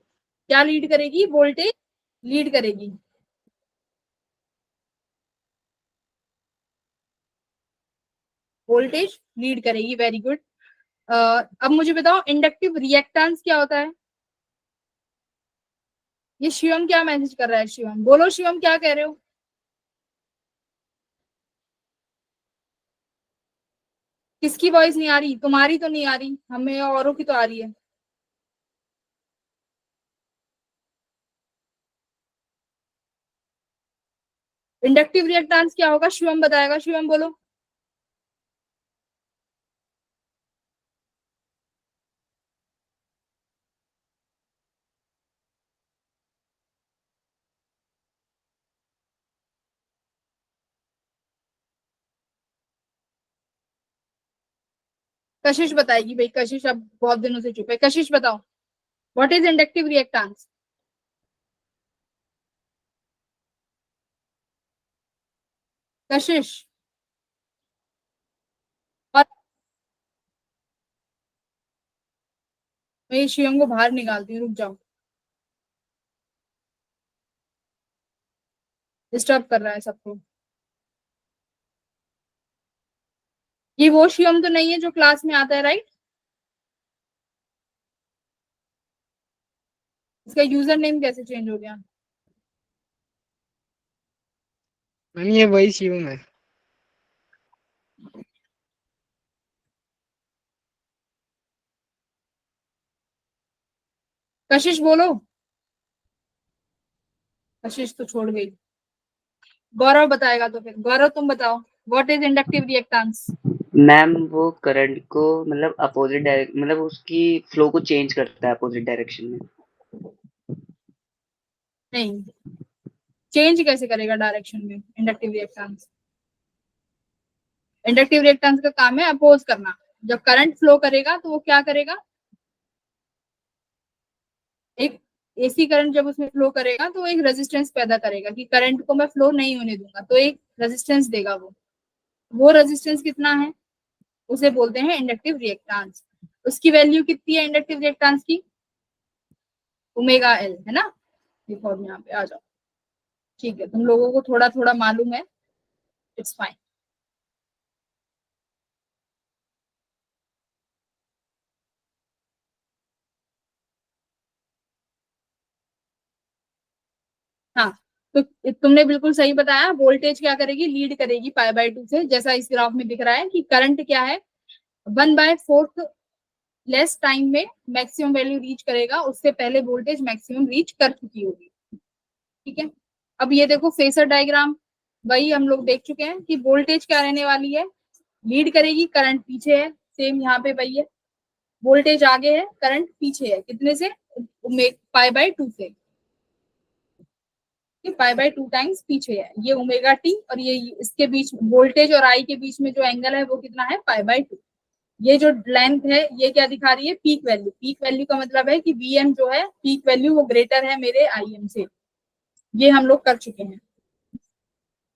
क्या लीड करेगी, वोल्टेज लीड करेगी। वोल्टेज लीड करेगी, वेरी गुड। अब मुझे बताओ इंडक्टिव रिएक्टेंस क्या होता है? ये शिवम क्या मैसेज कर रहा है? शिवम बोलो, शिवम क्या कह रहे हो? किसकी वॉइस नहीं आ रही? तुम्हारी तो नहीं आ रही, हमें औरों की तो आ रही है। इंडक्टिव रिएक्टेंस क्या होगा, शिवम बताएगा, शिवम बोलो। कशिश बताएगी भाई, कशिश अब बहुत दिनों से चुप है। कशिश बताओ, व्हाट इज इंडक्टिव रिएक्टेंस? कशिश। और मैं शिवम को बाहर निकालती हूँ, रुक जाओ, डिस्टर्ब कर रहा है सबको। ये वो शिवम तो नहीं है जो क्लास में आता है, राइट? इसका यूजर नेम कैसे चेंज हो गया? मैम ये वही शिवम है। कशिश बोलो। कशिश तो छोड़ गई। गौरव बताएगा तो फिर, गौरव तुम बताओ, what is inductive reactance? Ma'am वो करंट को मतलब अपोजिट डायरेक्ट मतलब उसकी फ्लो को चेंज करता है अपोजिट डायरेक्शन में। नहीं, चेंज कैसे करेगा डायरेक्शन में इंडक्टिव रिएक्टेंस? इंडक्टिव रिएक्टेंस का काम है अपोज करना। जब करंट फ्लो करेगा तो वो क्या करेगा, एक एसी करंट जब उसमें फ्लो करेगा तो एक रेजिस्टेंस पैदा करेगा कि करंट को मैं फ्लो नहीं होने दूंगा, तो एक रेजिस्टेंस देगा वो रेजिस्टेंस कितना है, उसे बोलते हैं इंडक्टिव रिएक्टेंस। उसकी वैल्यू कितनी है इंडक्टिव रिएक्टेंस की? ओमेगा एल, है ना? देखो अब यहाँ पे आ जाओ। ठीक है, तुम लोगों को थोड़ा थोड़ा मालूम है, इट्स फाइन। तो तुमने बिल्कुल सही बताया, वोल्टेज क्या करेगी, लीड करेगी पाई बाय 2 से, जैसा इस ग्राफ में दिख रहा है कि करंट क्या है 1/4 लेस टाइम में मैक्सिमम वैल्यू रीच करेगा, उससे पहले वोल्टेज मैक्सिमम रीच कर चुकी होगी। ठीक है, अब ये देखो फेसर डायग्राम, वही हम लोग देख चुके हैं कि वोल्टेज क्या रहने वाली है, लीड करेगी, करंट पीछे है, सेम यहाँ पे वही है, वोल्टेज आगे है, करंट पीछे है, कितने से, पाई बाय 2 से, पाई बाय 2 टाइम्स पीछे है, ये ओमेगा टी, और ये इसके बीच वोल्टेज और आई के बीच में जो एंगल है वो कितना है, पाई बाय 2। ये जो लेंथ है ये क्या दिखा रही है, पीक वैल्यू। पीक वैल्यू का मतलब है कि वीएम जो है पीक वैल्यू वो ग्रेटर है मेरे आईएम से, ये हम लोग कर चुके हैं।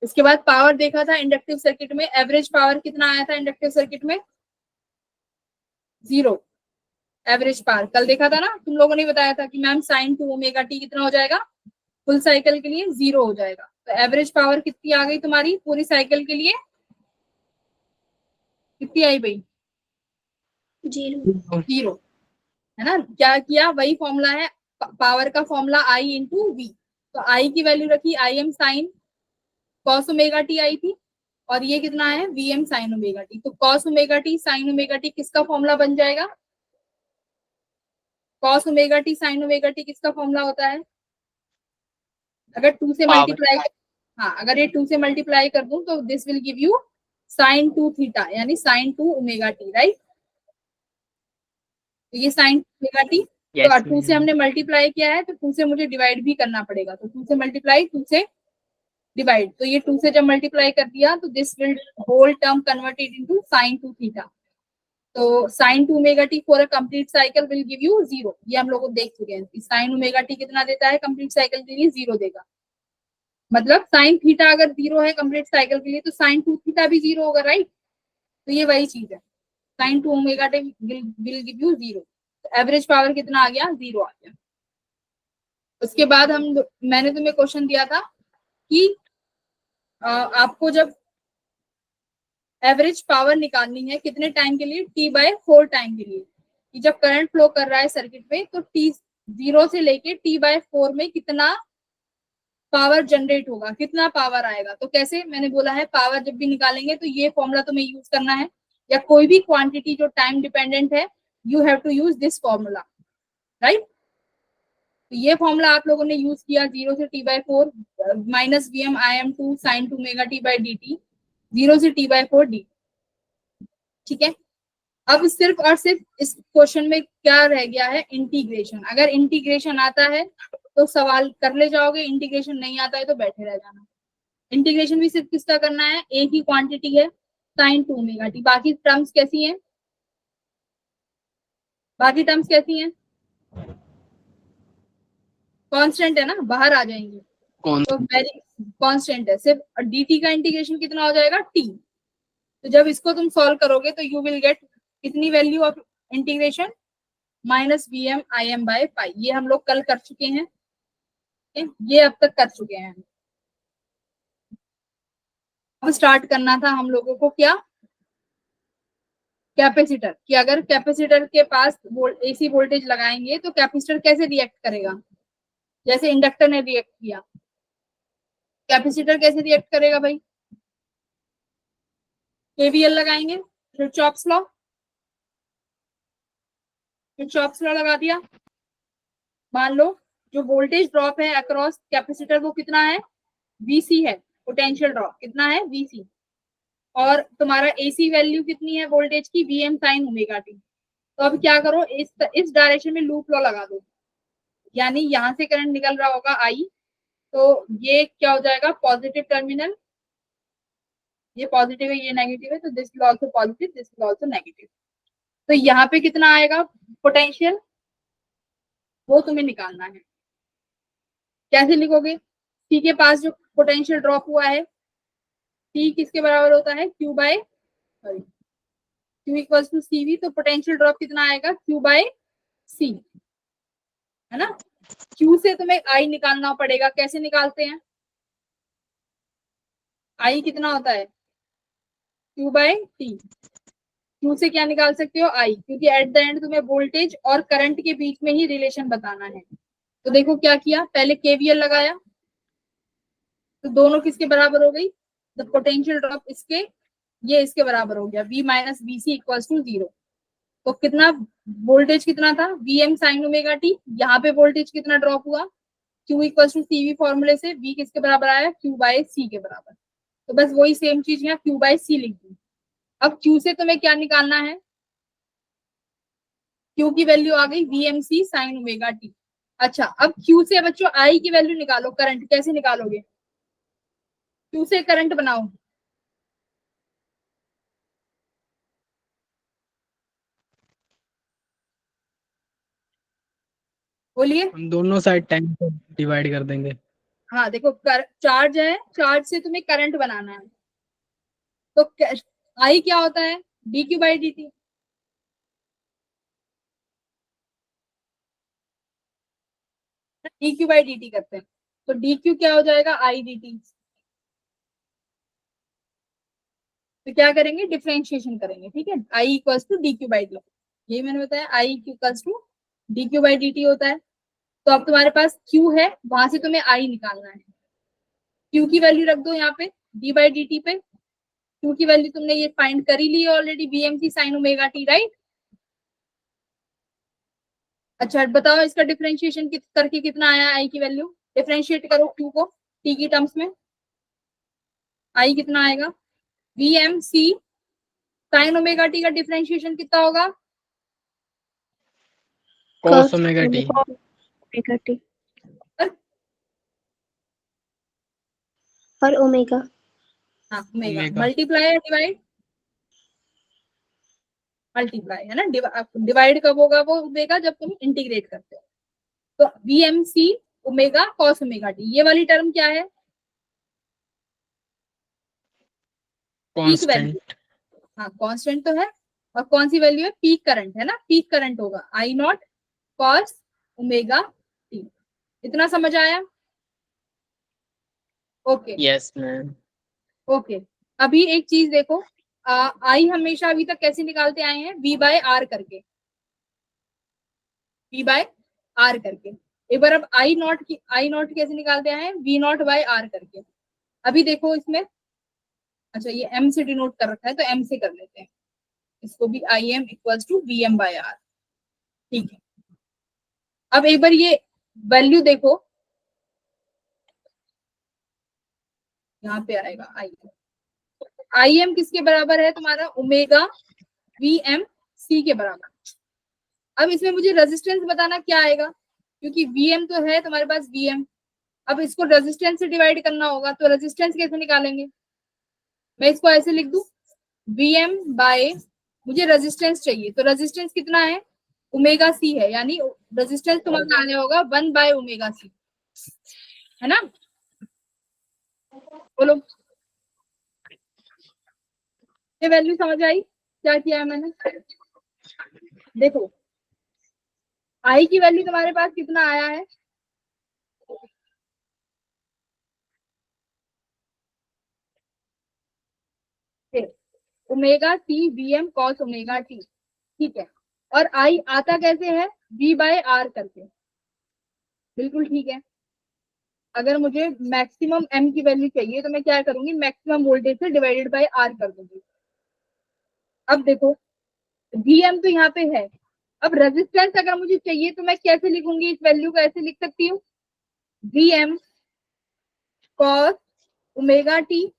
इसके बाद पावर देखा था इंडक्टिव सर्किट में, एवरेज पावर कितना आया था इंडक्टिव सर्किट में, 0 एवरेज पावर। कल देखा था ना, तुम लोगों ने बताया था कि मैम साइन 2 ओमेगा टी कितना हो जाएगा, फुल साइकिल के लिए 0 हो जाएगा। तो एवरेज पावर कितनी आ गई तुम्हारी पूरी साइकिल के लिए, कितनी आई भाई, 0 है ना। क्या किया, वही फॉर्मूला है पावर का, फॉर्मूला आई इंटू वी। तो आई की वैल्यू रखी I M sine cos omega T I थी, और ये कितना है V M sine omega T. तो cos omega T sine omega T किसका फॉर्मूला बन जाएगा, cos omega T sine omega T किसका फॉर्मूला होता है, अगर 2 से मल्टीप्लाई, हाँ अगर ये 2 से मल्टीप्लाई कर दूं तो this will give you sine 2 theta, यानी साइन 2 ओमेगा टी, राइट। तो ये साइन ओमेगा टी, तो 2 से हमने मल्टीप्लाई किया है तो 2 से मुझे डिवाइड भी करना पड़ेगा, तो 2 से मल्टीप्लाई 2 से डिवाइड, तो ये 2 से जब मल्टीप्लाई कर दिया तो this will whole term converted into sine 2 theta. तो sine 2 omega T for a complete cycle will give you 0। ये हम लोग देख चुके हैं, साइन ओमेगा टी कितना देता है कंप्लीट साइकिल के लिए, 0 देगा। मतलब साइन थीटा अगर 0 है कंप्लीट साइकिल के लिए तो साइन 2 थीटा भी 0 होगा, राइट। तो ये वही चीज है, sine 2 omega t will give you 0। तो एवरेज पावर कितना आ गया, 0 आ गया। उसके बाद मैंने तुम्हें क्वेश्चन दिया था कि आपको जब एवरेज पावर निकालनी है कितने टाइम के लिए, t/4 टाइम के लिए, कि जब करंट फ्लो कर रहा है सर्किट में तो t 0 से लेके t/4 में कितना पावर जनरेट होगा, कितना पावर आएगा। तो कैसे, मैंने बोला है पावर जब भी निकालेंगे तो ये फॉर्मूला तुम्हें यूज करना है, या कोई भी क्वांटिटी जो टाइम डिपेंडेंट है you have to use this formula, right. तो ये फॉर्मूला आप लोगों ने यूज किया, 0 से t/4 minus V M I M 2 sine 2 omega t by d t, 0 से t/4 डी। ठीक है, अब सिर्फ और सिर्फ इस क्वेश्चन में क्या रह गया है, इंटीग्रेशन। अगर इंटीग्रेशन आता है तो सवाल कर ले जाओगे, इंटीग्रेशन नहीं आता है तो बैठे रह जाना। इंटीग्रेशन भी सिर्फ किसका करना है, एक ही क्वांटिटी है साइन 2 ओमेगा टी। बाकी टर्म्स कैसी हैं, बाकी टर्म्स कैसी हैं, कांस्टेंट है ना, बाहर आ जाएंगे, तो वेरी कांस्टेंट है। सिर्फ dt का इंटीग्रेशन कितना हो जाएगा, t। तो जब इसको तुम सॉल्व करोगे तो यू विल गेट कितनी value of integration, minus V M I M by pi. ये हम लोग कल कर चुके हैं, ये अब तक कर चुके हैं। अब स्टार्ट करना था हम लोगों को क्या, कैपेसिटर, कि अगर कैपेसिटर के पास एसी वोल्टेज लगाएंगे तो कैपेसिटर कैसे रिएक्ट करेगा, जैसे इंडक्टर ने रिएक्ट किया, कैपेसिटर कैसे रिएक्ट करेगा भाई, केवीएल लगाएंगे, किरचॉफ्स लॉ, किरचॉफ्स लॉ लगा दिया। मान लो जो वोल्टेज ड्रॉप है अक्रॉस कैपेसिटर वो कितना है, वीसी है, पोटेंशियल ड्रॉप कितना है, वीसी, और तुम्हारा एसी वैल्यू कितनी है वोल्टेज की, वीएम साइन ओमेगा टी। तो अब क्या करो, इस डायरेक्शन में लूप लॉ लगा दो, यानी यहाँ से करंट निकल रहा होगा आई, तो ये क्या हो जाएगा, पॉजिटिव टर्मिनल, ये पॉजिटिव है ये नेगेटिव है, तो this will also positive, this will also negative. तो यहाँ पे कितना आएगा पोटेंशियल, वो तुम्हें निकालना है। कैसे लिखोगे, टी के पास जो पोटेंशियल ड्रॉप हुआ है, टी किसके बराबर होता है, Q by Q equals to C V. तो पोटेंशियल ड्रॉप कितना आएगा, क्यू बाय सी, है ना। क्यू से तुम्हें आई निकालना पड़ेगा, कैसे निकालते हैं, आई कितना होता है, क्यू बाय टी। क्यू से क्या निकाल सकते हो, आई, क्योंकि एट द एंड तुम्हें वोल्टेज और करंट के बीच में ही रिलेशन बताना है। तो देखो क्या किया, पहले केवीएल लगाया, तो दोनों किसके बराबर हो गई, द पोटेंशियल ड्रॉप इसके ये इसके बराबर हो गया, V minus B C equals to 0। तो कितना वोल्टेज कितना था, Vm sin ओमेगा टी, यहाँ पे वोल्टेज कितना ड्रॉप हुआ, Q इक्वल्स टू CV फॉर्मूले से V किसके बराबर आया, Q बाय C के बराबर। तो बस वही सेम चीज यहाँ Q बाय C लिख दी। अब Q से तुम्हें क्या निकालना है, Q की वैल्यू आ गई VMC sin ओमेगा टी। अच्छा अब Q से बच्चों I की वैल्यू निकालो, करंट कैसे निकालोगे, Q से करंट बनाओ, बोलिए। हम दोनों साइड टाइम को डिवाइड कर देंगे। हाँ देखो चार्ज है, चार्ज से तुम्हें करंट बनाना है, तो I क्या होता है, dq by dt। dq by dt करते हैं, तो dq क्या हो जाएगा, I dt। तो क्या करेंगे, डिफरेंशिएशन करेंगे, ठीक है। I equals to dq by dt, ये मैंने बताया, I equals to dq by dt होता है। तो अब तुम्हारे पास Q है, वहां से तुम्हें I निकालना है। Q की वैल्यू रख दो यहाँ पे d बाई dt पे। Q की वैल्यू तुमने ये फाइंड कर ही ली है already, VMC sin omega t, right. अच्छा बताओ इसका डिफरेंशिएशन करके कितना आया I की वैल्यू, डिफरेंशिएट करो Q को t की टर्म्स में, I कितना आएगा, VMC sin ओमेगा t का डिफरेंशिएशन कितना होगा, cos omega T. Omega t और ओमेगा। हाँ ओमेगा, ओमेगा। मल्टीप्लाई या डिवाइड, मल्टीप्लाई है ना, डिवाइड कब होगा, वो देगा जब तुम इंटीग्रेट करते हो। तो VMC omega cos omega T, ये वाली टर्म क्या है, पीक वैल्यू। कांस्टेंट। हाँ कांस्टेंट तो है, और कौन सी वैल्यू है, पीक करंट है ना, पीक करंट होगा I not cos omega T. इतना समझ आया, ओके यस मैम। ओके। अभी एक चीज देखो, आई हमेशा अभी तक कैसे निकालते आए हैं, V बाय आर करके, V बाय आर करके। एक बार अब आई नॉट कैसे निकालते आए हैं, V नॉट बाय आर करके। अभी देखो इसमें, अच्छा ये M से डिनोट कर रखा है तो M से कर लेते हैं इसको भी, I M equals to V M by R, ठीक है। अब एक बार ये वैल्यू देखो, यहाँ पे आएगा आई एम किसके बराबर है तुम्हारा, ओमेगा वी एम सी के बराबर। अब इसमें मुझे रेजिस्टेंस बताना क्या आएगा, क्योंकि वीएम तो है तुम्हारे पास वीएम, अब इसको रेजिस्टेंस से डिवाइड करना होगा, तो रेजिस्टेंस कैसे निकालेंगे, मैं इसको ऐसे लिख दूं, वीएम बाय, मुझे रेजिस्टेंस चाहिए, तो रेजिस्टेंस कितना है, ओमेगा सी है, यानी रेजिस्टेंस तुम्हारा आने होगा 1 बाय ओमेगा सी, है ना। बोलो ये वैल्यू समझ आई, क्या किया है मैंने, देखो आई की वैल्यू तुम्हारे पास कितना आया है, omega t V M cos omega t, ठीक है। और आई आता कैसे है, वी बाय आर करके, बिल्कुल ठीक है। अगर मुझे मैक्सिमम एम की वैल्यू चाहिए तो मैं क्या करूंगी, मैक्सिमम वोल्टेज से डिवाइडेड बाय आर कर दूंगी। अब देखो वी एम तो यहाँ पे है, अब रेजिस्टेंस अगर मुझे चाहिए तो मैं कैसे लिखूंगी, इस वैल्यू को ऐसे लिख सकती हूँ, V M cos omega t,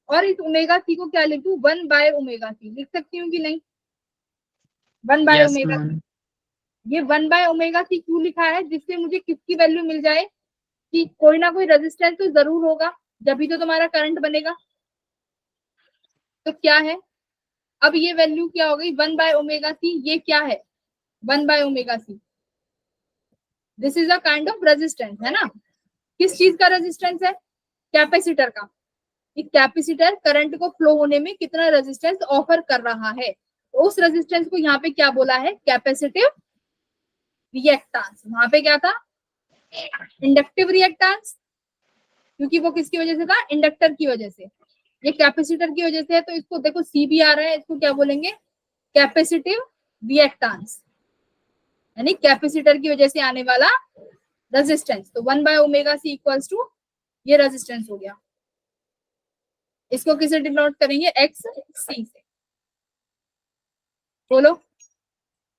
और इस ओमेगा सी को क्या लिख दूं, 1 बाय ओमेगा सी लिख सकती हूँ कि नहीं, 1 बाय यस ओमेगा। मैम। ये 1 बाय ओमेगा सी क्यों लिखा है, जिससे मुझे किसकी वैल्यू मिल जाए, कि कोई ना कोई रेजिस्टेंस तो जरूर होगा, जब भी तो तुम्हारा करंट बनेगा। तो क्या है, अब ये वैल्यू क्या हो गई, 1 बाय ओमेगा सी, ये क्या है 1 by omega C, this is a kind of resistance, है ना। किस चीज का रेजिस्टेंस है, कैपेसिटर का। एक कैपेसिटर करंट को फ्लो होने में कितना रेजिस्टेंस ऑफर कर रहा है, तो उस रेजिस्टेंस को यहाँ पे क्या बोला है, कैपेसिटिव रिएक्टेंस। वहां पे क्या था, इंडक्टिव रिएक्टेंस, क्योंकि वो किसकी वजह से था, इंडक्टर की वजह से, ये कैपेसिटर की वजह से है, तो इसको देखो सी भी आ रहा है, इसको क्या बोलेंगे, कैपेसिटिव रिएक्टेंस, यानी कैपेसिटर की वजह से आने वाला रेजिस्टेंस। तो 1 by omega C equals to ये रेजिस्टेंस हो गया। इसको किसे डिनोट करेंगे? एक्स सी से। बोलो,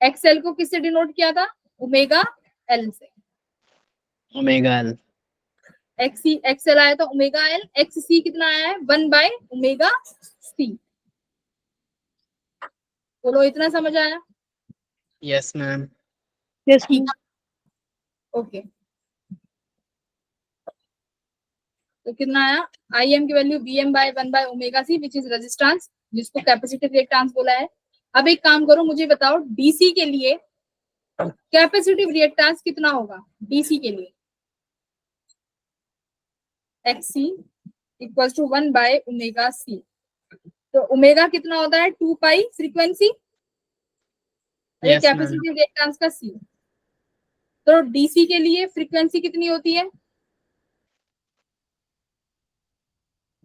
एक्सएल को किससे डिनोट किया था? ओमेगा एल से। Omega L. एक्सएल आया था ओमेगा एल, एक्स सी कितना आया है? 1/ओमेगा सी। बोलो, इतना समझ आया? Yes ma'am. यस ठीक, ओके। तो कितना आया? आई एम की वैल्यू Vm/1/ओमेगा सी विच इज रेजिस्टेंस, जिसको कैपेसिटिव रिएक्टेंस बोला है। अब एक काम करो, मुझे बताओ डीसी के लिए कैपेसिटिव रिएक्टेंस कितना होगा? डीसी के लिए XC इक्वल्स टू 1/ओमेगा सी। तो ओमेगा कितना होता है? 2 पाई फ्रीक्वेंसी, ये यस मैम। कैपेसिटिव रिएक्टेंस का सी। तो डीसी के लिए फ्रीक्वेंसी कितनी होती है?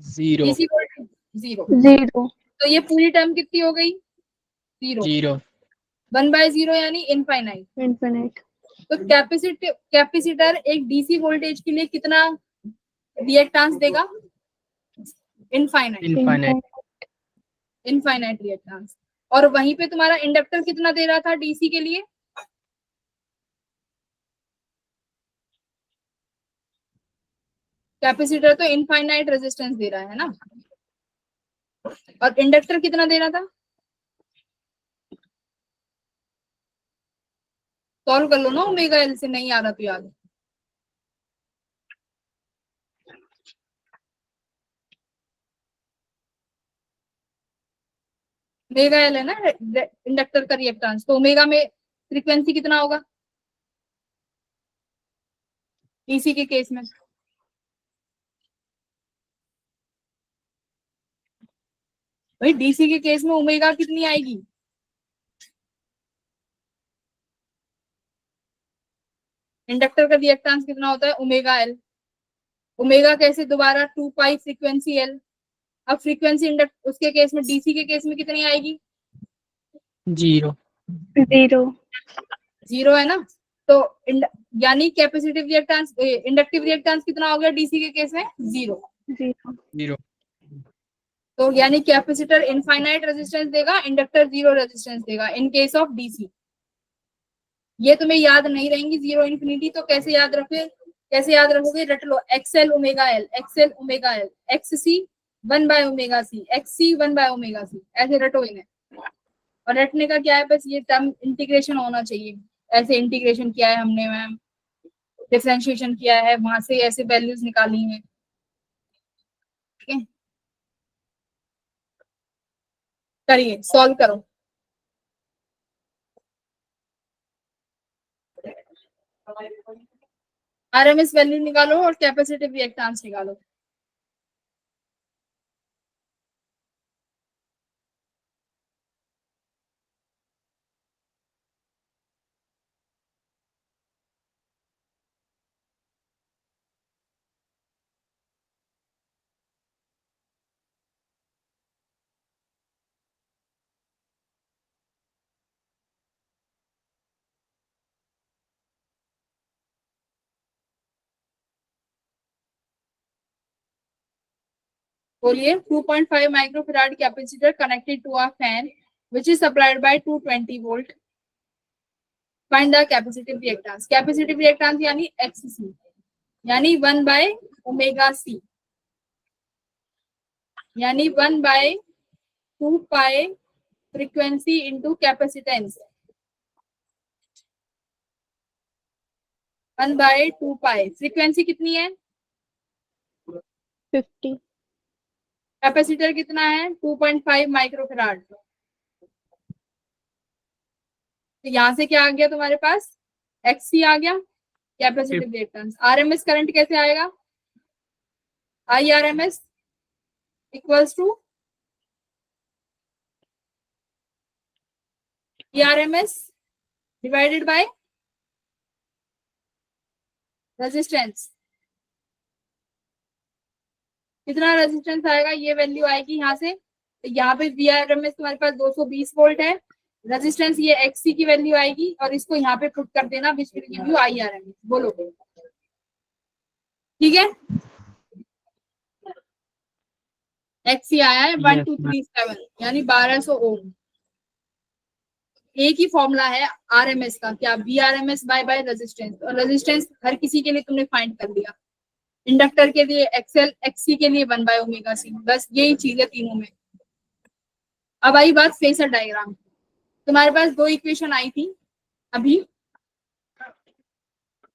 0 डीसी वोल्टेज 0। 0 तो ये पूरी टर्म कितनी हो गई? 0। 0 1/0 यानी इनफाइनाइट। infinite तो कैपेसिटर एक डीसी वोल्टेज के लिए कितना रिएक्टेंस देगा? इनफाइनाइट। इनफाइनाइट। Infinite reactance. और वहीं पे तुम्हारा इंडक्टर कितना दे रहा था डीसी के लिए? कैपेसिटर तो इनफाइनाइट रेजिस्टेंस दे रहा है ना, और इंडक्टर कितना दे रहा था? सॉल्व कर लो ना, ओमेगा एल से नहीं आ रहा तो याद। ओमेगा एल है ना इंडक्टर का रिएक्टेंस, तो ओमेगा में फ्रीक्वेंसी कितना होगा डीसी के केस में? भाई डीसी के केस में ओमेगा कितनी आएगी? इंडक्टर का रिएक्टेंस कितना होता है? Omega L. ओमेगा कैसे दोबारा 2 पाई फ्रीक्वेंसी एल। अब फ्रीक्वेंसी इंडक्ट उसके केस में, डीसी के केस में कितनी आएगी? 0 0 0 है ना। तो यानी कैपेसिटिव रिएक्टेंस, इंडक्टिव रिएक्टेंस कितना हो गया डीसी के केस में? 0। 0 तो यानी कैपेसिटर इनफाइनाइट रेजिस्टेंस देगा, इंडक्टर 0 रेजिस्टेंस देगा इन केस ऑफ डीसी। ये तुम्हें याद नहीं रहेंगी 0 इंफिनिटी, तो कैसे याद रखोगे? रट लो, XL omega L, XL omega L, XC 1/ओमेगा सी, एक्ससी 1/ओमेगा सी, ऐसे रटो इन्हें। और रटने का क्या है? बस ये टर्म इंटीग्रेशन होना चाहिए। ऐसे इंटीग्रेशन किया है हमने मैम, डिफरेंशिएशन किया है, वहां से ऐसे वैल्यूज निकाली हैं। ठीक है, करिए, सॉल्व करो। आरएमएस वैल्यू निकालो और कैपेसिटिव रिएक्टेंस निकालो। बोलिए, 2.5 microfarad capacitor connected to a fan which is supplied by 220 volt. Find the capacitive reactance. Capacitive reactance यानी XC, यानी 1/ओमेगा सी, यानी 1/2 पाई फ्रीक्वेंसी इंटू कैपेसिटेंस, 1/2 पाई। फ्रीक्वेंसी कितनी है? 50 कैपेसिटर कितना है? 2.5 माइक्रोफैराड। तो यहाँ से क्या आ गया तुम्हारे पास? XC आ गया, कैपेसिटिव रिएक्टेंस। आरएमएस करंट कैसे आएगा? IRMS equals to PRMS divided by resistance. कितना रेजिस्टेंस आएगा? ये वैल्यू आएगी यहाँ से। तो यहाँ पे VRMS तुम्हारे पास 220 वोल्ट है, रेजिस्टेंस ये XC की वैल्यू आएगी, और इसको यहाँ पे पुट कर देना which will give you IRMS। बोलो, ठीक है? XC आया है Yes, 1237 यानी 1200 ओम। एक ही फॉर्मूला है आरएमएस का, क्या VRMS बाय रेजिस्टेंस, और रेजिस्टेंस हर किसी के लिए तुमने फाइंड कर लिया। इंडक्टर के लिए XL, XC के लिए 1/ωc, बस यही चीज है तीनों में। अब आई बात फेसर डायग्राम। तुम्हारे पास दो इक्वेशन आई थी अभी,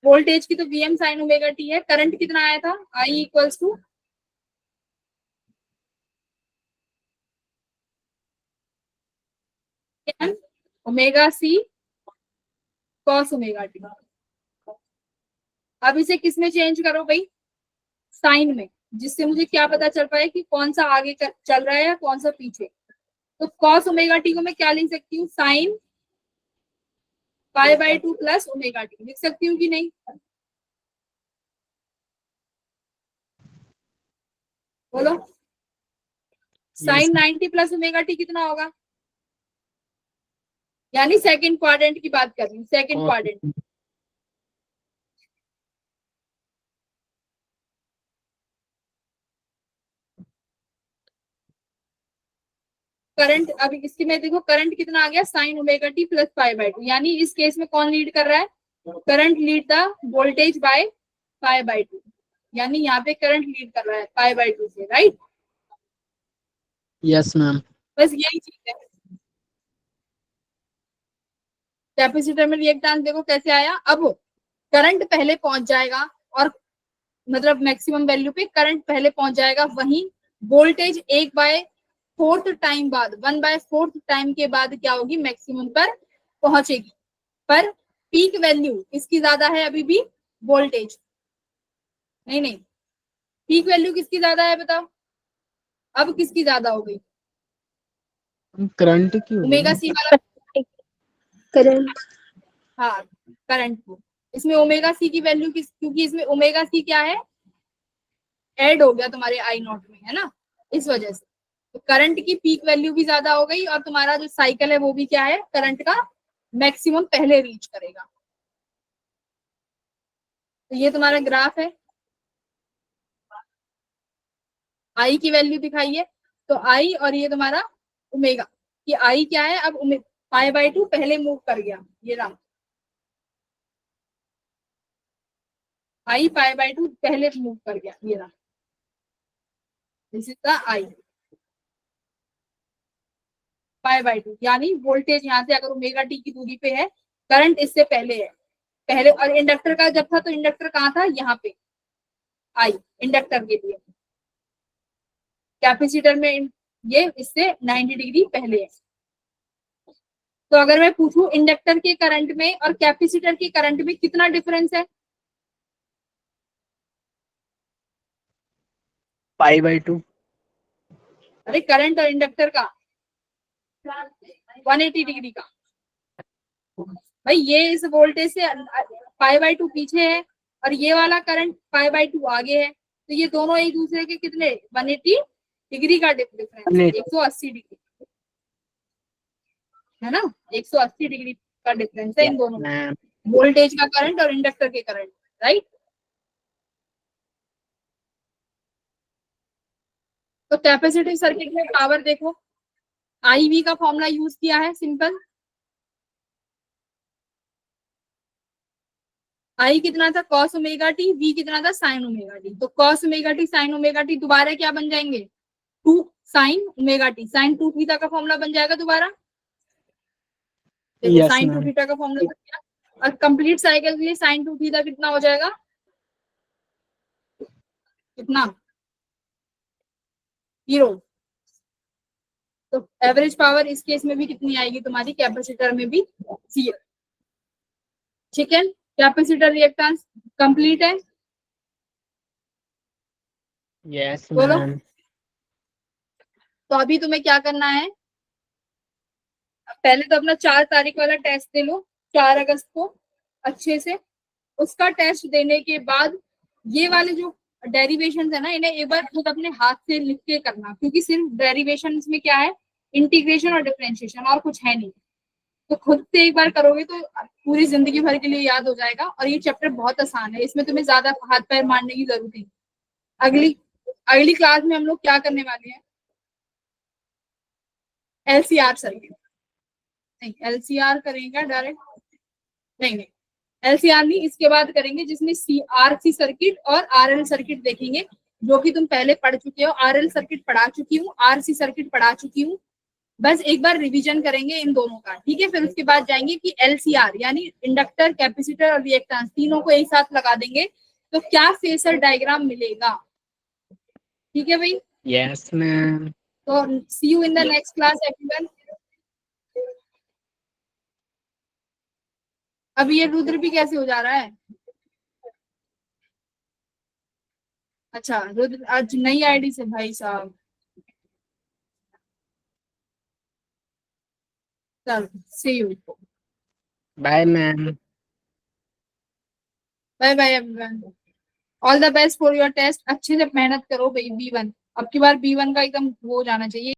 वोल्टेज की तो Vm sin ωt है, करंट कितना आया था I equals to ωc cos ωt। अब इसे किस में चेंज करो भाई, साइन में, जिससे मुझे क्या पता चल पाए कि कौन सा आगे चल रहा है या कौन सा पीछे। तो cos ωt को मैं क्या लिख सकती हूँ, साइन π/2 प्लस ωt लिख सकती हूँ कि नहीं। बोलो, साइन 90 प्लस ωt कितना होगा, यानी सेकंड क्वाड्रेंट की बात कर रही हूँ, सेकंड क्वाड्रेंट। करंट, अभी इसके में देखो करंट कितना आ गया, sin ωt प्लस π/2, यानी इस केस में कौन लीड कर रहा है, current lead the voltage by π/2, यानी यहाँ पे करंट लीड कर रहा है π/2 से, राइट। Yes ma'am. बस यही चीज है। कैपेसिटर में रिएक्टेंस देखो कैसे आया, अब करंट पहले पहुंच जाएगा, और मतलब मैक्सिमम वैल्यू पे करंट पहले पहुंच जाएगा, वहीं वोल्टेज 1/4 टाइम बाद, 1/4 टाइम के बाद क्या होगी, मैक्सिमम पर पहुंचेगी। पर पीक वैल्यू इसकी ज्यादा है अभी भी, वोल्टेज नहीं, पीक वैल्यू किसकी ज्यादा है बताओ, अब किसकी ज्यादा हो गई, करंट की ωc वाला, करंट। हाँ करंट को। इसमें ωc की वैल्यू किस, क्योंकि इसमें ωc क्या है, ऐड हो गया तुम्हारे I0 में, है ना, इस वजह से तो करंट की पीक वैल्यू भी ज्यादा हो गई, और तुम्हारा जो साइकिल है वो भी क्या है, करंट का मैक्सिमम पहले रीच करेगा। तो ये तुम्हारा ग्राफ है, I की वैल्यू दिखाई है, तो I और ये तुम्हारा ओमेगा, कि I क्या है, अब π/2 पहले मूव कर गया, ये रहा I π/2 पहले मूव कर गया, ये रहा, दिस इज द I π/2, यानी वोल्टेज यहाँ से अगर ωt की दूरी पे है, करंट इससे पहले है, पहले। और इंडक्टर का जब था तो इंडक्टर कहाँ था, यहाँ पे I इंडक्टर के लिए, कैपेसिटर में ये इससे 90 डिग्री पहले है। तो अगर मैं पूछूं इंडक्टर के करंट में और कैपेसिटर के करंट में कितना डिफरेंस है, π/2। अरे करंट और इंडक्टर का 180 डिग्री का। भाई ये इस वोल्टेज से π/2 पीछे है, और ये वाला करंट π/2 आगे है, तो ये दोनों एक दूसरे के कितने, 180 डिग्री का डिफरेंस, 180 डिग्री है ना, 180 डिग्री का डिफरेंस है इन दोनों में, वोल्टेज का करंट और इंडक्टर के करंट, राइट। तो कैपेसिटिव सर्किट में पावर देखो, IV का फॉर्मूला यूज किया है सिंपल, I कितना था cos ωt, V कितना था sin ωt, तो cos ωt sin ωt दोबारा क्या बन जाएंगे, 2 sin ωt, sin 2 थीटा का फॉर्मूला बन जाएगा दोबारा, देखो Yes, sin 2 ma'am. थीटा का फॉर्मूला बन गया, और कंप्लीट साइकिल के लिए sin 2 थीटा कितना हो जाएगा, कितना 0। तो एवरेज पावर इस केस में भी कितनी आएगी तुम्हारी, कैपेसिटर में भी 0। ठीक है, कैपेसिटर रिएक्टेंस कंप्लीट है, यस बोलो। मैम। तो अभी तुम्हें क्या करना है, पहले तो अपना 4 तारीख वाला टेस्ट दे लो, 4 अगस्त को अच्छे से। उसका टेस्ट देने के बाद ये वाले जो डेरिवेशन है ना, इन्हें एक बार खुद अपने हाथ से लिख के करना, क्योंकि सिर्फ डेरिवेशन में क्या है, इंटीग्रेशन और डिफरेंशिएशन, और कुछ है नहीं। तो खुद से एक बार करोगे तो पूरी जिंदगी भर के लिए याद हो जाएगा, और ये चैप्टर बहुत आसान है, इसमें तुम्हें ज्यादा हाथ पैर मारने की जरूरत नहीं। अगली क्लास में हम लोग क्या करने वाले हैं, LCR सर्किट, नहीं LCR करेंगे डायरेक्ट, नहीं LCR नहीं, इसके बाद करेंगे जिसमें RC सर्किट और RL सर्किट देखेंगे, जो कि तुम पहले पढ़ चुके हो। RL सर्किट पढ़ा चुकी हूँ, RC सर्किट पढ़ा चुकी हूँ, बस एक बार रिवीजन करेंगे इन दोनों का, ठीक है। फिर उसके बाद जाएंगे कि LCR यानी इंडक्टर, कैपेसिटर और रिएक्टेंस, तीनों को एक साथ लगा देंगे तो क्या फेसर डायग्राम मिलेगा, ठीक है भाई। Yes ma'am. तो see you in the next class everyone. अब ये रुद्र भी कैसे हो जा रहा है? अच्छा रुद्र आज नई आईडी से, भाई साहब चल see you, bye ma'am. Bye bye everyone, all the best for your test. अच्छे से मेहनत करो भाई B1, अब की बार B1 का एकदम हो जाना चाहिए।